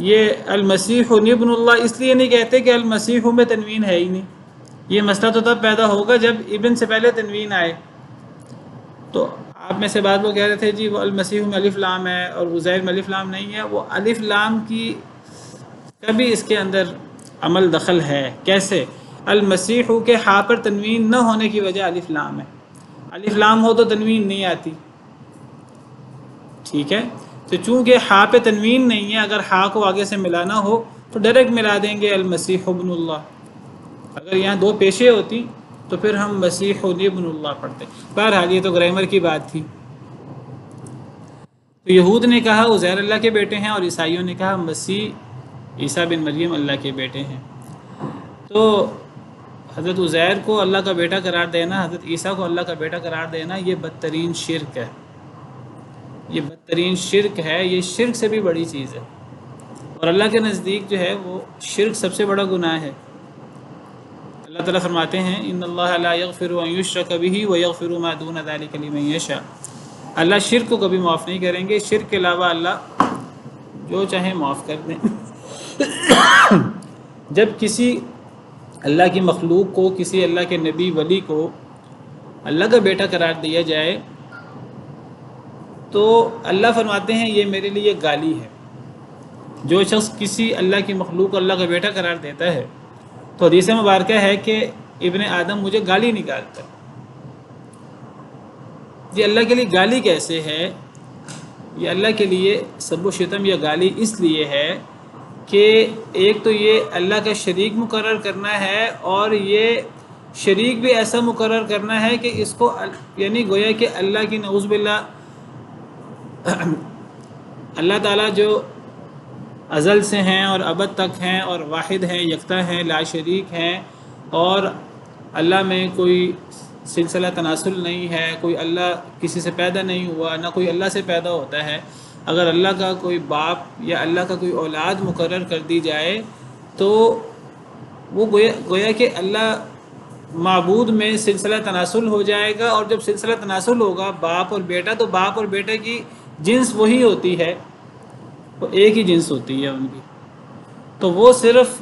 یہ المسیح ابن اللہ اس لیے نہیں کہتے کہ المسیح میں تنوین ہے ہی نہیں، یہ مسئلہ تو تب پیدا ہوگا جب ابن سے پہلے تنوین آئے۔ تو آپ میں سے بعض لوگ کہہ رہے تھے جی وہ المسیح میں الف لام ہے اور عزیر میں الف لام نہیں ہے، وہ الف لام کی کبھی اس کے اندر عمل دخل ہے۔ کیسے؟ المسیح کے ہا پر تنوین نہ ہونے کی وجہ الف لام ہے، الف لام ہو تو تنوین نہیں آتی، ٹھیک ہے؟ تو چونکہ ہا پہ تنوین نہیں ہے، اگر ہا کو آگے سے ملانا ہو تو ڈائریکٹ ملا دیں گے المسیح ابن اللہ۔ اگر یہاں دو پیشے ہوتی تو پھر ہم مسیح ابن اللہ پڑھتے۔ بہرحال یہ تو گرامر کی بات تھی۔ تو یہود نے کہا عزیر اللہ کے بیٹے ہیں اور عیسائیوں نے کہا مسیح عیسیٰ بن مریم اللہ کے بیٹے ہیں۔ تو حضرت عزیر کو اللہ کا بیٹا قرار دینا، حضرت عیسیٰ کو اللہ کا بیٹا قرار دینا، یہ بدترین شرک ہے، یہ بدترین شرک ہے، یہ شرک سے بھی بڑی چیز ہے، اور اللہ کے نزدیک جو ہے وہ شرک سب سے بڑا گناہ ہے۔ اللہ تعالیٰ فرماتے ہیں ان اللہ لا یغفر ان یشرک بہ ویغفر ما دون ذلک لمن یشاء، اللہ شرک کو کبھی معاف نہیں کریں گے، شرک کے علاوہ اللہ جو چاہے معاف کر دیں۔ جب کسی اللہ کی مخلوق کو، کسی اللہ کے نبی ولی کو اللہ کا بیٹا قرار دیا جائے تو اللہ فرماتے ہیں یہ میرے لیے گالی ہے۔ جو شخص کسی اللہ کی مخلوق کو اللہ کا بیٹا قرار دیتا ہے تو حدیث مبارکہ ہے کہ ابن آدم مجھے گالی نکالتا ہے۔ یہ اللہ کے لیے گالی کیسے ہے؟ یہ اللہ کے لیے سب و شتم یا گالی اس لیے ہے کہ ایک تو یہ اللہ کا شریک مقرر کرنا ہے، اور یہ شریک بھی ایسا مقرر کرنا ہے کہ اس کو یعنی گویا کہ اللہ کی نعوذ باللہ اللہ تعالیٰ جو ازل سے ہیں اور ابد تک ہیں اور واحد ہیں، یکتا ہیں، لا شریک ہیں، اور اللہ میں کوئی سلسلہ تناسل نہیں ہے، کوئی اللہ کسی سے پیدا نہیں ہوا، نہ کوئی اللہ سے پیدا ہوتا ہے، اگر اللہ کا کوئی باپ یا اللہ کا کوئی اولاد مقرر کر دی جائے تو وہ گویا کہ اللہ معبود میں سلسلہ تناسل ہو جائے گا، اور جب سلسلہ تناسل ہوگا باپ اور بیٹا، تو باپ اور بیٹے کی جنس وہی ہوتی ہے، وہ ایک ہی جنس ہوتی ہے ان کی. تو وہ صرف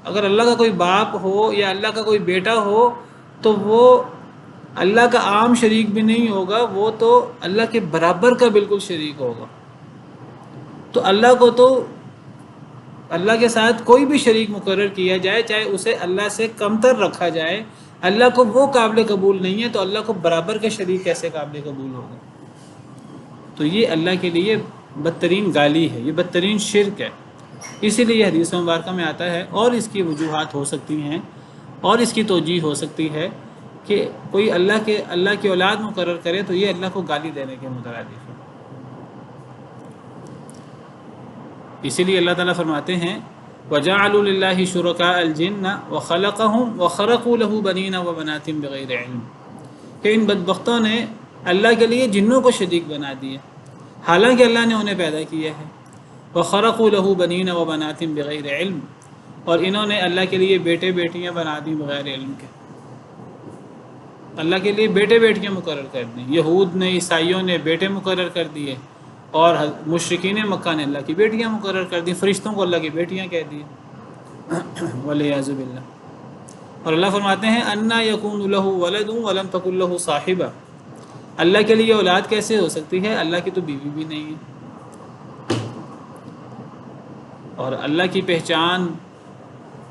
اگر اللہ کا کوئی باپ ہو یا اللہ کا کوئی بیٹا ہو تو وہ اللہ کا عام شریک بھی نہیں ہوگا، وہ تو اللہ کے برابر کا بالکل شریک ہوگا. تو اللہ کو تو اللہ کے ساتھ کوئی بھی شریک مقرر کیا جائے، چاہے اسے اللہ سے کمتر رکھا جائے، اللہ کو وہ قابل قبول نہیں ہے، تو اللہ کو برابر کا شریک کیسے قابل قبول ہوگا؟ تو یہ اللہ کے لیے بدترین گالی ہے، یہ بدترین شرک ہے. اسی لیے یہ حدیث مبارکہ میں آتا ہے، اور اس کی وجوہات ہو سکتی ہیں اور اس کی توجیہ ہو سکتی ہے کہ کوئی اللہ کی اولاد مقرر کرے تو یہ اللہ کو گالی دینے کے مترادف ہے. اسی لیے اللہ تعالیٰ فرماتے ہیں وَجَعَلُوا لِلَّهِ شُرَكَاءَ الْجِنَّ وَخَلَقَهُمْ وَخَرَقُوا لَهُ بَنِينَ وَبَنَاتٍ بِغَيْرِ عِلْمٍ، کہ ان بدبختوں نے اللہ کے لیے جنوں کو شریک بنا دیے حالانکہ اللہ نے انہیں پیدا کیا ہے. وَخَرَقُوا لَهُ بَنِينَ وَبَنَاتٍ بِغَيْرِ عِلْمٍ، اور انہوں نے اللہ کے لیے بیٹے بیٹیاں بنا دیں بغیر علم کے. اللہ کے لیے بیٹے بیٹیاں مقرر کر دیں. یہود نے، عیسائیوں نے بیٹے مقرر کر دیے، اور مشرکین مکہ نے اللہ کی بیٹیاں مقرر کر دی، فرشتوں کو اللہ کی بیٹیاں کہہ دی والعیاذ باللہ. اور اللہ فرماتے ہیں انا یکون لہ ولد ولم تکن لہ صاحبہ، اللہ کے لیے اولاد کیسے ہو سکتی ہے، اللہ کی تو بیوی بھی نہیں ہے. اور اللہ کی پہچان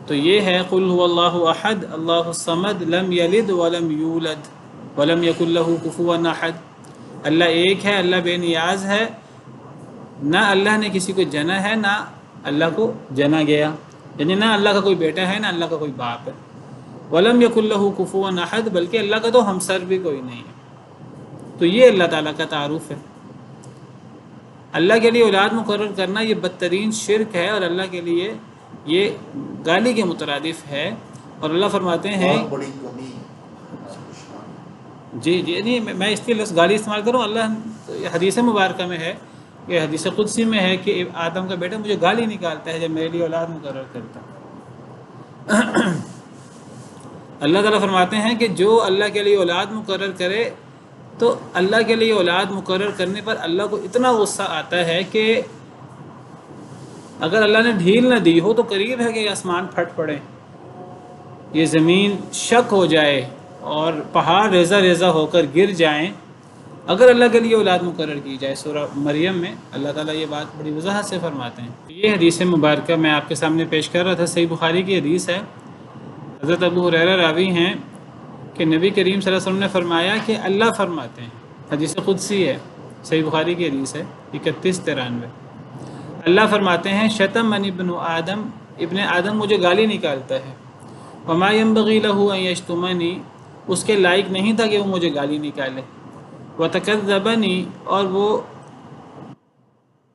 تو یہ ہے قل هو اللہ احد اللہ الصمد لم یلد ولم یولد ولم یکن لہ کفوا احد. اللہ ایک ہے، اللہ بے نیاز ہے، نہ اللہ نے کسی کو جنا ہے، نہ اللہ کو جنا گیا، یعنی نہ اللہ کا کوئی بیٹا ہے، نہ اللہ کا کوئی باپ ہے. ولم یکن لہ کفوا احد، بلکہ اللہ کا تو ہمسر بھی کوئی نہیں ہے. تو یہ اللہ تعالیٰ کا تعارف ہے. اللہ کے لیے اولاد مقرر کرنا یہ بدترین شرک ہے، اور اللہ کے لیے یہ گالی کے مترادف ہے. اور اللہ فرماتے ہیں جی نہیں، میں اس کے لفظ گالی استعمال کروں، اللہ حدیث مبارکہ میں ہے، یہ حدیث قدسی میں ہے کہ آدم کا بیٹا مجھے گالی نکالتا ہے جب میرے لیے اولاد مقرر کرتا. اللہ تعالیٰ فرماتے ہیں کہ جو اللہ کے لیے اولاد مقرر کرے تو اللہ کے لیے اولاد مقرر کرنے پر اللہ کو اتنا غصہ آتا ہے کہ اگر اللہ نے ڈھیل نہ دی ہو تو قریب ہے کہ یہ آسمان پھٹ پڑے، یہ زمین شک ہو جائے اور پہاڑ ریزہ ریزہ ہو کر گر جائیں اگر اللہ کے لیے اولاد مقرر کی جائے. سورہ مریم میں اللہ تعالیٰ یہ بات بڑی وضاحت سے فرماتے ہیں. یہ حدیث مبارکہ میں آپ کے سامنے پیش کر رہا تھا، صحیح بخاری کی حدیث ہے. حضرت ابو ہریرہ راوی ہیں کہ نبی کریم صلی اللہ علیہ وسلم نے فرمایا کہ اللہ فرماتے ہیں، حدیث قدسی ہے، صحیح بخاری کی حدیث ہے 3193. اللہ فرماتے ہیں شتمنی ابن آدم، ابن آدم مجھے گالی نکالتا ہے، وما ينبغي له ان يشتمنی، اس کے لائق نہیں تھا کہ وہ مجھے گالی نکالے، وتکذبنی، اور وہ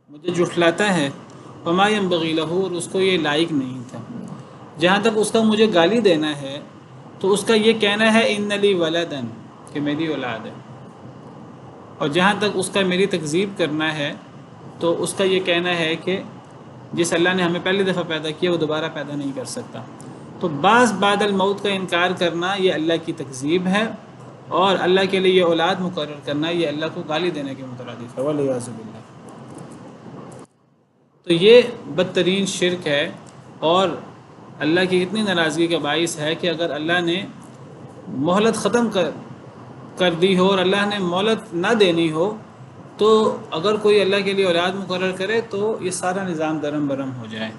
مجھے جھٹلاتا ہے، وما ينبغي له، اور اس کو یہ لائق نہیں تھا. جہاں تک اس کا مجھے گالی دینا ہے تو اس کا یہ کہنا ہے ان لی ولدن، کہ میری اولاد ہے، اور جہاں تک اس کا میری تکذیب کرنا ہے تو اس کا یہ کہنا ہے کہ جس اللہ نے ہمیں پہلی دفعہ پیدا کیا وہ دوبارہ پیدا نہیں کر سکتا. تو بعد الموت کا انکار کرنا یہ اللہ کی تکذیب ہے، اور اللہ کے لیے یہ اولاد مقرر کرنا یہ اللہ کو گالی دینے کے مترادف ہے والعیاذ باللہ. تو یہ بدترین شرک ہے، اور اللہ کی اتنی ناراضگی کا باعث ہے کہ اگر اللہ نے مہلت ختم کر دی ہو اور اللہ نے مہلت نہ دینی ہو تو اگر کوئی اللہ کے لیے اولاد مقرر کرے تو یہ سارا نظام درم برم ہو جائے.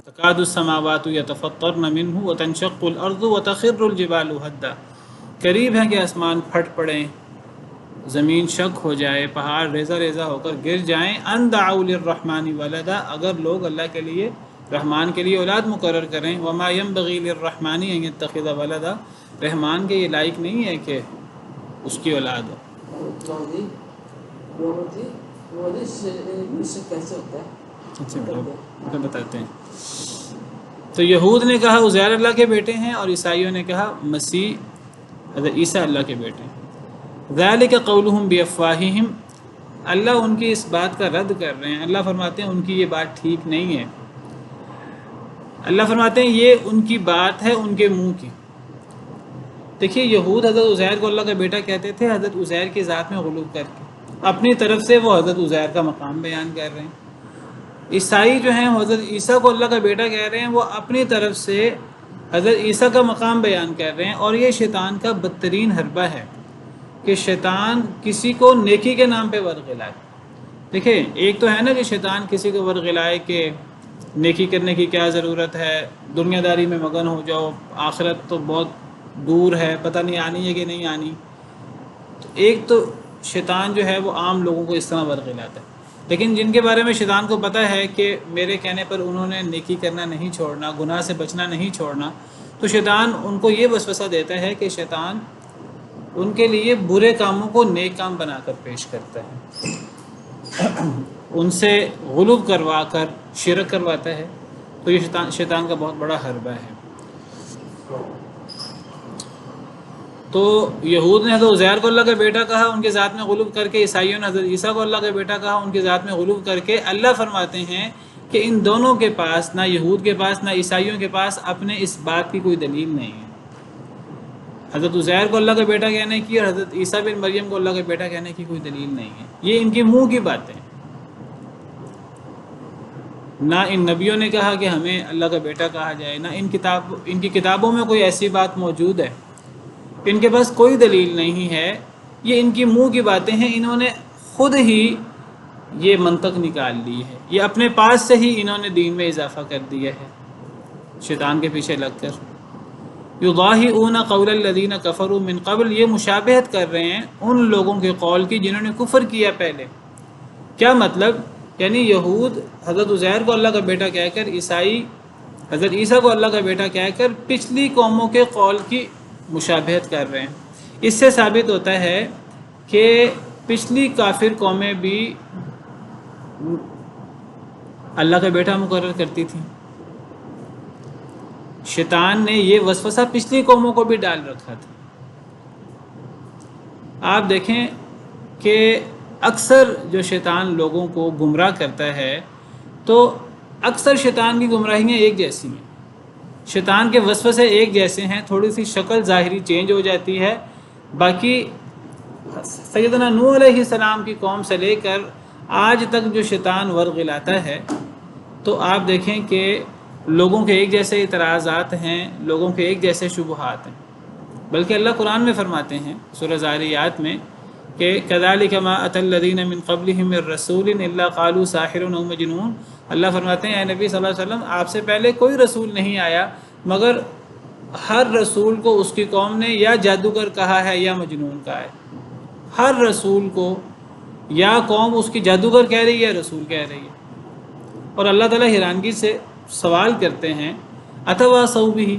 تکاد السماوات یتفطرن منہ وتنشق الارض وتخر الجبال ہدا، قریب ہے کہ آسمان پھٹ پڑیں، زمین شک ہو جائے، پہاڑ ریزہ ریزہ ہو کر گر جائیں. ان دعوا للرحمن ولدا، اگر لوگ اللہ کے لیے رحمان کے لیے اولاد مقرر کریں. وما ينبغي للرحمن ان يتخذ ولدا، رحمان کے یہ لائق نہیں ہے کہ اس کی اولاد ہو. اچھا بتاتے ہیں. تو یہود نے کہا عزیر اللہ کے بیٹے ہیں، اور عیسائیوں نے کہا مسیح حضرت عیسیٰ اللہ کے بیٹے ہیں. ذالک قولہم بافواہہم، اللہ ان کی اس بات کا رد کر رہے ہیں. اللہ فرماتے ہیں ان کی یہ بات ٹھیک نہیں ہے. اللہ فرماتے ہیں یہ ان کی بات ہے ان کے منہ کی. دیکھیے یہود حضرت عزیر کو اللہ کا بیٹا کہتے تھے حضرت عزیر کی ذات میں غلو کر کے. اپنی طرف سے وہ حضرت عزیر کا مقام بیان کر رہے ہیں. عیسائی جو ہیں حضرت عیسیٰ کو اللہ کا بیٹا کہہ رہے ہیں، وہ اپنی طرف سے حضرت عیسیٰ کا مقام بیان کر رہے ہیں. اور یہ شیطان کا بدترین حربہ ہے کہ شیطان کسی کو نیکی کے نام پہ ورغلائے. دیکھیں ایک تو ہے نا کہ شیطان کسی کو ورغلائے کہ نیکی کرنے کی کیا ضرورت ہے، دنیا داری میں مگن ہو جاؤ، آخرت تو بہت دور ہے، پتہ نہیں آنی ہے کہ نہیں آنی. تو ایک تو شیطان جو ہے وہ عام لوگوں کو اس طرح ورغلاتا ہے. لیکن جن کے بارے میں شیطان کو پتہ ہے کہ میرے کہنے پر انہوں نے نیکی کرنا نہیں چھوڑنا، گناہ سے بچنا نہیں چھوڑنا، تو شیطان ان کو یہ وسوسہ دیتا ہے کہ شیطان ان کے لیے برے کاموں کو نیک کام بنا کر پیش کرتا ہے، ان سے غلو کروا کر شرک کرواتا ہے. تو یہ شیطان کا بہت بڑا حربہ ہے. تو یہود نے حضرت عزیر کو اللہ کا بیٹا کہا، ان کے ذات میں غلو کر کے. عیسائیوں نے حضرت عیسیٰ کو اللہ کا بیٹا کہا، ان کے ذات میں غلو کر کے. اللہ فرماتے ہیں کہ ان دونوں کے پاس، نہ یہود کے پاس نہ عیسائیوں کے پاس، اپنے اس بات کی کوئی دلیل نہیں ہے. حضرت عزیر کو اللہ کا بیٹا کہنے کی اور حضرت عیسیٰ بن مریم کو اللہ کا بیٹا کہنے کی کوئی دلیل نہیں ہے. یہ ان کے منہ کی باتیں. نہ ان نبیوں نے کہا کہ ہمیں اللہ کا بیٹا کہا جائے، نہ ان کی کتابوں میں کوئی ایسی بات موجود ہے. ان کے پاس کوئی دلیل نہیں ہے. یہ ان کی منہ کی باتیں ہیں. انہوں نے خود ہی یہ منطق نکال لی ہے. یہ اپنے پاس سے ہی انہوں نے دین میں اضافہ کر دیا ہے شیطان کے پیچھے لگ کر. یضاہئون قول الذین کفروا من قبل، یہ مشابہت کر رہے ہیں ان لوگوں کے قول کی جنہوں نے کفر کیا پہلے. کیا مطلب؟ یعنی یہود حضرت عزیر کو اللہ کا بیٹا کہہ کر، عیسائی حضرت عیسیٰ کو اللہ کا بیٹا کہہ کر پچھلی قوموں کے قول کی مشابہت کر رہے ہیں. اس سے ثابت ہوتا ہے کہ پچھلی کافر قومیں بھی اللہ کا بیٹا مقرر کرتی تھیں. شیطان نے یہ وسوسہ پچھلی قوموں کو بھی ڈال رکھا تھا. آپ دیکھیں کہ اکثر جو شیطان لوگوں کو گمراہ کرتا ہے تو اکثر شیطان کی گمراہیاں ایک جیسی ہیں. شیطان کے وسوسے ایک جیسے ہیں، تھوڑی سی شکل ظاہری چینج ہو جاتی ہے. باقی سیدنا نوح علیہ السلام کی قوم سے لے کر آج تک جو شیطان ورغلاتا ہے تو آپ دیکھیں کہ لوگوں کے ایک جیسے اعتراضات ہیں، لوگوں کے ایک جیسے شبہات ہیں. بلکہ اللہ قرآن میں فرماتے ہیں سورہ ذاریات میں کہ کذالک ما اتی الذین من قبلہم من رسول الا قالوا ساحر او مجنون. اللہ فرماتے ہیں اے نبی صلی اللہ علیہ وسلم، آپ سے پہلے کوئی رسول نہیں آیا مگر ہر رسول کو اس کی قوم نے یا جادوگر کہا ہے یا مجنون کہا ہے. ہر رسول کو یا قوم اس کی جادوگر کہہ رہی ہے، رسول کہہ رہی ہے. اور اللہ تعالیٰ حیرانگی سے سوال کرتے ہیں اتواصوا بہ،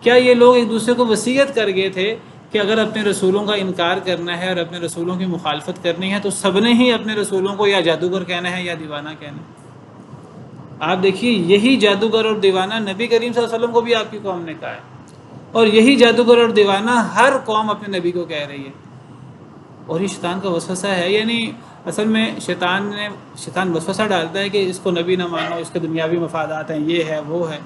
کیا یہ لوگ ایک دوسرے کو وصیت کر گئے تھے کہ اگر اپنے رسولوں کا انکار کرنا ہے اور اپنے رسولوں کی مخالفت کرنی ہے تو سب نے ہی اپنے رسولوں کو یا جادوگر کہنا ہے یا دیوانہ کہنا ہے. آپ دیکھیے یہی جادوگر اور دیوانہ نبی کریم صلی اللہ علیہ وسلم کو بھی آپ کی قوم نے کہا ہے، اور یہی جادوگر اور دیوانہ ہر قوم اپنے نبی کو کہہ رہی ہے. اور یہ شیطان کا وسوسہ ہے. یعنی اصل میں شیطان وسوسہ ڈالتا ہے کہ اس کو نبی نہ مانو، اس کے دنیاوی مفادات ہیں، یہ ہے وہ ہے،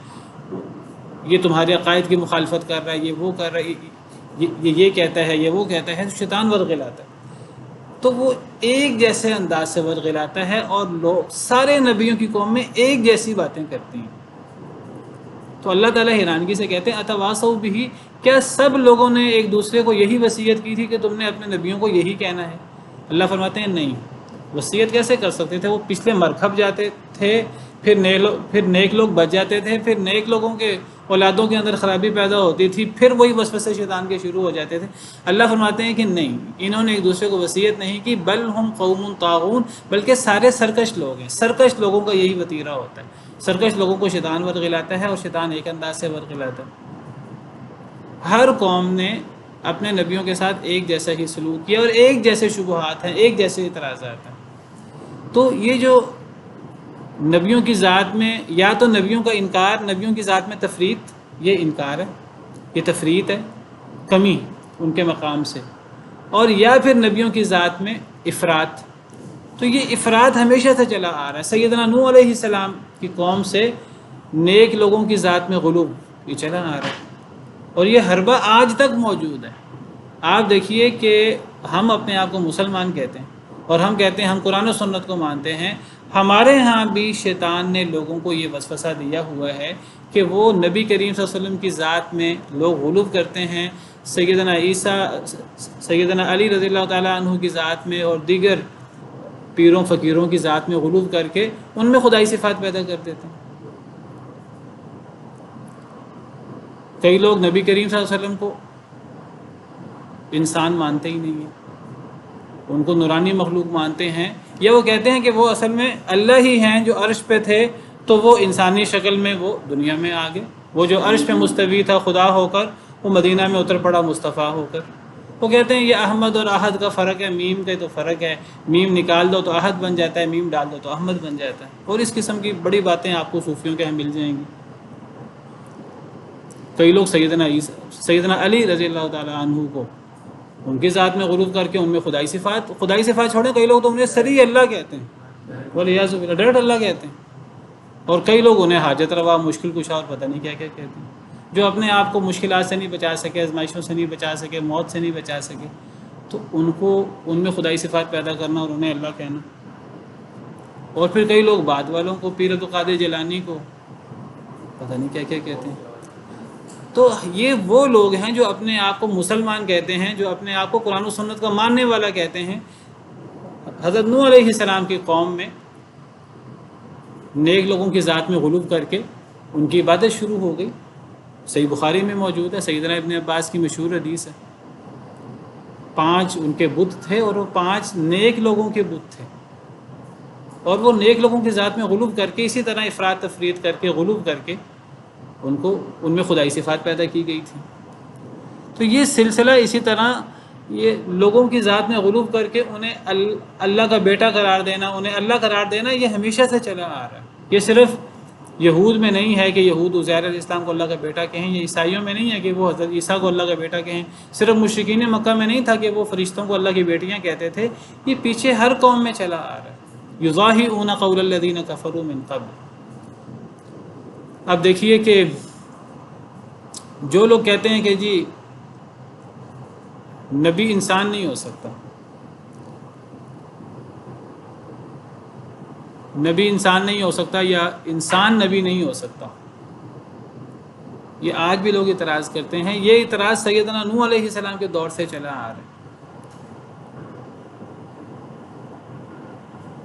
یہ تمہارے عقائد کی مخالفت کر رہا ہے، یہ وہ کر رہا ہے، یہ کہتا ہے، یہ وہ کہتا ہے. تو شیطان ورغلاتا ہے تو وہ ایک جیسے انداز سے ورغلاتا ہے اور لوگ سارے نبیوں کی قوم میں ایک جیسی باتیں کرتی ہیں. تو اللہ تعالیٰ حیرانگی سے کہتے ہیں اتواصوا بہ، کیا سب لوگوں نے ایک دوسرے کو یہی وصیت کی تھی کہ تم نے اپنے نبیوں کو یہی کہنا ہے؟ اللہ فرماتے ہیں نہیں. وصیت کیسے کر سکتے تھے؟ وہ پچھلے مرکب جاتے تھے، پھر نیک لوگ بچ جاتے تھے، پھر نیک لوگوں کے اولادوں کے اندر خرابی پیدا ہوتی تھی، پھر وہی وسوسے شیطان کے شروع ہو جاتے تھے. اللہ فرماتے ہیں کہ نہیں، انہوں نے ایک دوسرے کو وصیت نہیں کی، بل ہم قوم طاغون، بلکہ سارے سرکش لوگ ہیں. سرکش لوگوں کا یہی وتیرہ ہوتا ہے. سرکش لوگوں کو شیطان ورغلاتا ہے اور شیطان ایک انداز سے ورغلاتا ہے. ہر قوم نے اپنے نبیوں کے ساتھ ایک جیسا ہی سلوک کیا اور ایک جیسے شبہات ہیں، ایک جیسے اعتراضات ہیں. تو یہ جو نبیوں کی ذات میں یا تو نبیوں کا انکار، نبیوں کی ذات میں تفریط، یہ انکار ہے، یہ تفریط ہے، کمی ان کے مقام سے. اور یا پھر نبیوں کی ذات میں افراط، تو یہ افراد ہمیشہ سے چلا آ رہا ہے. سیدنا نوح علیہ السلام کی قوم سے نیک لوگوں کی ذات میں غلو یہ چلا آ رہا ہے، اور یہ حربہ آج تک موجود ہے. آپ دیکھیے کہ ہم اپنے آپ کو مسلمان کہتے ہیں اور ہم کہتے ہیں ہم قرآن و سنت کو مانتے ہیں. ہمارے ہاں بھی شیطان نے لوگوں کو یہ وسوسہ دیا ہوا ہے کہ وہ نبی کریم صلی اللہ علیہ وسلم کی ذات میں لوگ غلو کرتے ہیں، سیدنا عیسیٰ، سیدنا علی رضی اللہ تعالیٰ عنہ کی ذات میں اور دیگر پیروں فقیروں کی ذات میں غلو کر کے ان میں خدائی صفات پیدا کر دیتے ہیں. کئی لوگ نبی کریم صلی اللہ علیہ وسلم کو انسان مانتے ہی نہیں ہیں، ان کو نورانی مخلوق مانتے ہیں، یا وہ کہتے ہیں کہ وہ اصل میں اللہ ہی ہیں جو عرش پہ تھے تو وہ انسانی شکل میں وہ دنیا میں آ گئے. وہ جو عرش پہ مستوی تھا خدا ہو کر، وہ مدینہ میں اتر پڑا مصطفیٰ ہو کر. وہ کہتے ہیں یہ احمد اور احد کا فرق ہے، میم کا تو فرق ہے، میم نکال دو تو احد بن جاتا ہے، میم ڈال دو تو احمد بن جاتا ہے. اور اس قسم کی بڑی باتیں آپ کو صوفیوں کے ہاں مل جائیں گی. کئی لوگ سیدنا علی رضی اللہ تعالیٰ عنہ کو ان کی ذات میں غلو کر کے ان میں خدائی صفات چھوڑیں. کئی لوگ تو انہیں سری اللہ کہتے ہیں، والیاذ باللہ، ڈائریکٹ اللہ کہتے ہیں. اور کئی لوگ انہیں حاجت روا، مشکل کشا اور پتہ نہیں کیا کیا کہتے ہیں. جو اپنے آپ کو مشکلات سے نہیں بچا سکے، آزمائشوں سے نہیں بچا سکے، موت سے نہیں بچا سکے، تو ان کو ان میں خدائی صفات پیدا کرنا اور انہیں اللہ کہنا. اور پھر کئی لوگ بعد والوں کو، پیر عبد القادر جیلانی کو پتہ نہیں کیا کیا کہتے ہیں. تو یہ وہ لوگ ہیں جو اپنے آپ کو مسلمان کہتے ہیں، جو اپنے آپ کو قرآن و سنت کا ماننے والا کہتے ہیں. حضرت نوح علیہ السلام کی قوم میں نیک لوگوں کی ذات میں غلو کر کے ان کی عبادت شروع ہو گئی. صحیح بخاری میں موجود ہے، سیدنا ابن عباس کی مشہور حدیث ہے. 5 ان کے بت تھے اور وہ 5 نیک لوگوں کے بت تھے، اور وہ نیک لوگوں کی ذات میں غلو کر کے اسی طرح افراد تفرید کر کے غلو کر کے ان میں خدائی صفات پیدا کی گئی تھی. تو یہ سلسلہ اسی طرح یہ لوگوں کی ذات میں غلو کر کے انہیں اللہ کا بیٹا قرار دینا، انہیں اللہ قرار دینا، یہ ہمیشہ سے چلا آ رہا ہے. یہ صرف یہود میں نہیں ہے کہ یہود عزیر علیہ السلام کو اللہ کا بیٹا کہیں، یہ عیسائیوں میں نہیں ہے کہ وہ حضرت عیسیٰ کو اللہ کا بیٹا کہیں، صرف مشرکین مکہ میں نہیں تھا کہ وہ فرشتوں کو اللہ کی بیٹیاں کہتے تھے. یہ پیچھے ہر قوم میں چلا آ رہا ہے. یضاہئون قول الذین کفروا من قبل. اب دیکھیے کہ جو لوگ کہتے ہیں کہ جی نبی انسان نہیں ہو سکتا، نبی انسان نہیں ہو سکتا، یا انسان نبی نہیں ہو سکتا، یہ آج بھی لوگ اعتراض کرتے ہیں. یہ اعتراض سیدنا نوح علیہ السلام کے دور سے چلا آ رہا ہے.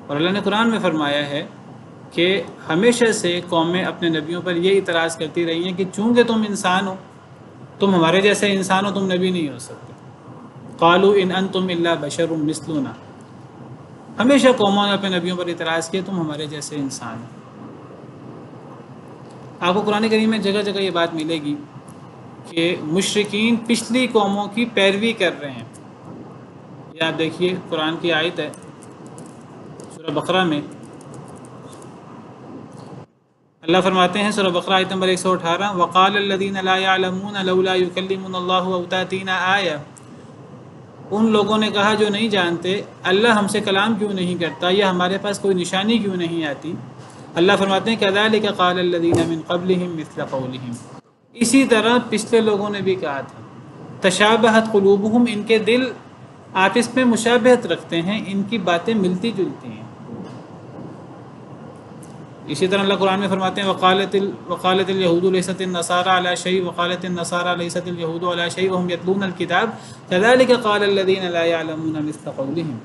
اور اللہ نے قرآن میں فرمایا ہے کہ ہمیشہ سے قومیں اپنے نبیوں پر یہ اعتراض کرتی رہی ہیں کہ چونکہ تم انسان ہو، تم ہمارے جیسے انسان ہو، تم نبی نہیں ہو سکتے. قالوا ان انتم الا بشر مثلنا. ہمیشہ قوموں نے اپنے نبیوں پر اعتراض کیا تم ہمارے جیسے انسان ہو. آپ کو قرآن کریم میں جگہ جگہ یہ بات ملے گی کہ مشرکین پچھلی قوموں کی پیروی کر رہے ہیں. یہ آپ دیکھیے قرآن کی آیت ہے سورہ بقرہ میں، اللہ فرماتے ہیں سورہ بقرہ آیت نمبر 118، وقال الذین لا يعلمون لولا يكلمنا اللہ او تأتینا آیہ. ان لوگوں نے کہا جو نہیں جانتے اللہ ہم سے کلام کیوں نہیں کرتا، یا ہمارے پاس کوئی نشانی کیوں نہیں آتی. اللہ فرماتے ہیں کذالک قال الذین من قبلہم مثل قولہم. اسی طرح پچھلے لوگوں نے بھی کہا تھا. تشابہت قلوبہم، ان کے دل آپس میں مشابہت رکھتے ہیں، ان کی باتیں ملتی جلتی ہیں. اسی طرح اللہ قرآن میں فرماتے ہیں وقالت اليہود لیست النصارى علی شیء وقالت النصارى لیست اليہود علی شیء وهم یتلون الکتاب کذالک قال الذین لا یعلمون مثل قولہم.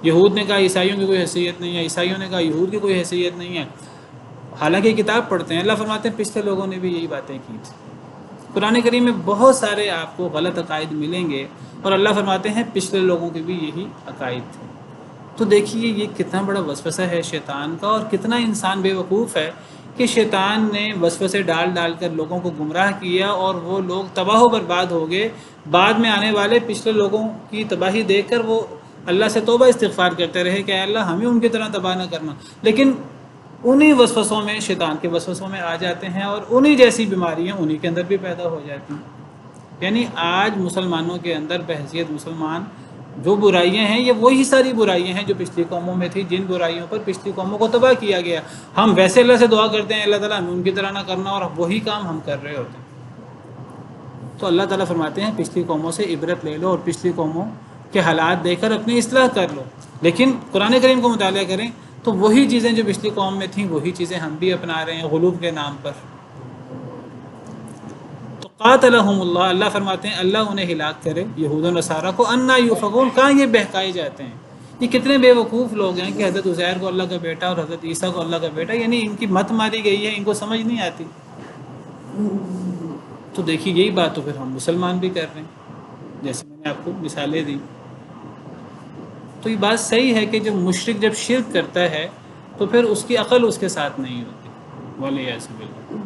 یہود نے کہا عیسائیوں کی کوئی حیثیت نہیں ہے، عیسائیوں نے کہا یہود کی کوئی حیثیت نہیں ہے، حالانکہ کتاب پڑھتے ہیں. اللہ فرماتے ہیں پچھلے لوگوں نے بھی یہی باتیں کی تھیں. قرآن کریم میں بہت سارے آپ کو غلط عقائد ملیں گے، اور اللہ فرماتے ہیں پچھلے لوگوں کے بھی یہی عقائد تھے. تو دیکھیے یہ کتنا بڑا وسوسہ ہے شیطان کا، اور کتنا انسان بے وقوف ہے کہ شیطان نے وسوسے ڈال ڈال کر لوگوں کو گمراہ کیا، اور وہ لوگ تباہ و برباد ہو گئے. بعد میں آنے والے پچھلے لوگوں کی تباہی دیکھ کر وہ اللہ سے توبہ استغفار کرتے رہے کہ اے اللہ ہمیں ان کی طرح تباہ نہ کرنا. لیکن انہی وسوسوں میں، شیطان کے وسوسوں میں آ جاتے ہیں، اور انہی جیسی بیماریاں انہی کے اندر بھی پیدا ہو جاتی ہیں. یعنی آج مسلمانوں کے اندر بحیثیت مسلمان جو برائیاں ہیں یہ وہی ساری برائیاں ہیں جو پچھلی قوموں میں تھی، جن برائیوں پر پچھلی قوموں کو تباہ کیا گیا. ہم ویسے اللہ سے دعا کرتے ہیں اللہ تعالیٰ ہمیں ان کی طرح نہ کرنا، اور وہی کام ہم کر رہے ہوتے ہیں. تو اللہ تعالیٰ فرماتے ہیں پچھلی قوموں سے عبرت لے لو اور پچھلی قوموں کے حالات دیکھ کر اپنی اصلاح کر لو. لیکن قرآن کریم کو مطالعہ کریں تو وہی چیزیں جو پچھلی قوم میں تھیں وہی چیزیں ہم بھی اپنا رہے ہیں غلو کے نام پر. تو قاتلہم اللہ، اللہ فرماتے ہیں اللہ انہیں ہلاک کرے، یہود و نصارہ کو، انا یؤفکون، کہاں یہ بہکائے جاتے ہیں. یہ کتنے بے وقوف لوگ ہیں کہ حضرت عزیر کو اللہ کا بیٹا اور حضرت عیسیٰ کو اللہ کا بیٹا، یعنی ان کی مت ماری گئی ہے، ان کو سمجھ نہیں آتی. تو دیکھیے یہی بات تو پھر ہم مسلمان بھی کر رہے ہیں، جیسے میں نے آپ کو مثالیں دی. تو یہ بات صحیح ہے کہ جب مشرک جب شرک کرتا ہے تو پھر اس کی عقل اس کے ساتھ نہیں ہوتی. وَلِيَعْوَذُ بِاللَّهِ.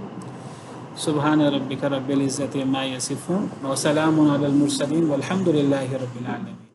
سبحان ربک رب العزت عما یصفون وسلام علی المرسلین والحمد للہ رب العالمین.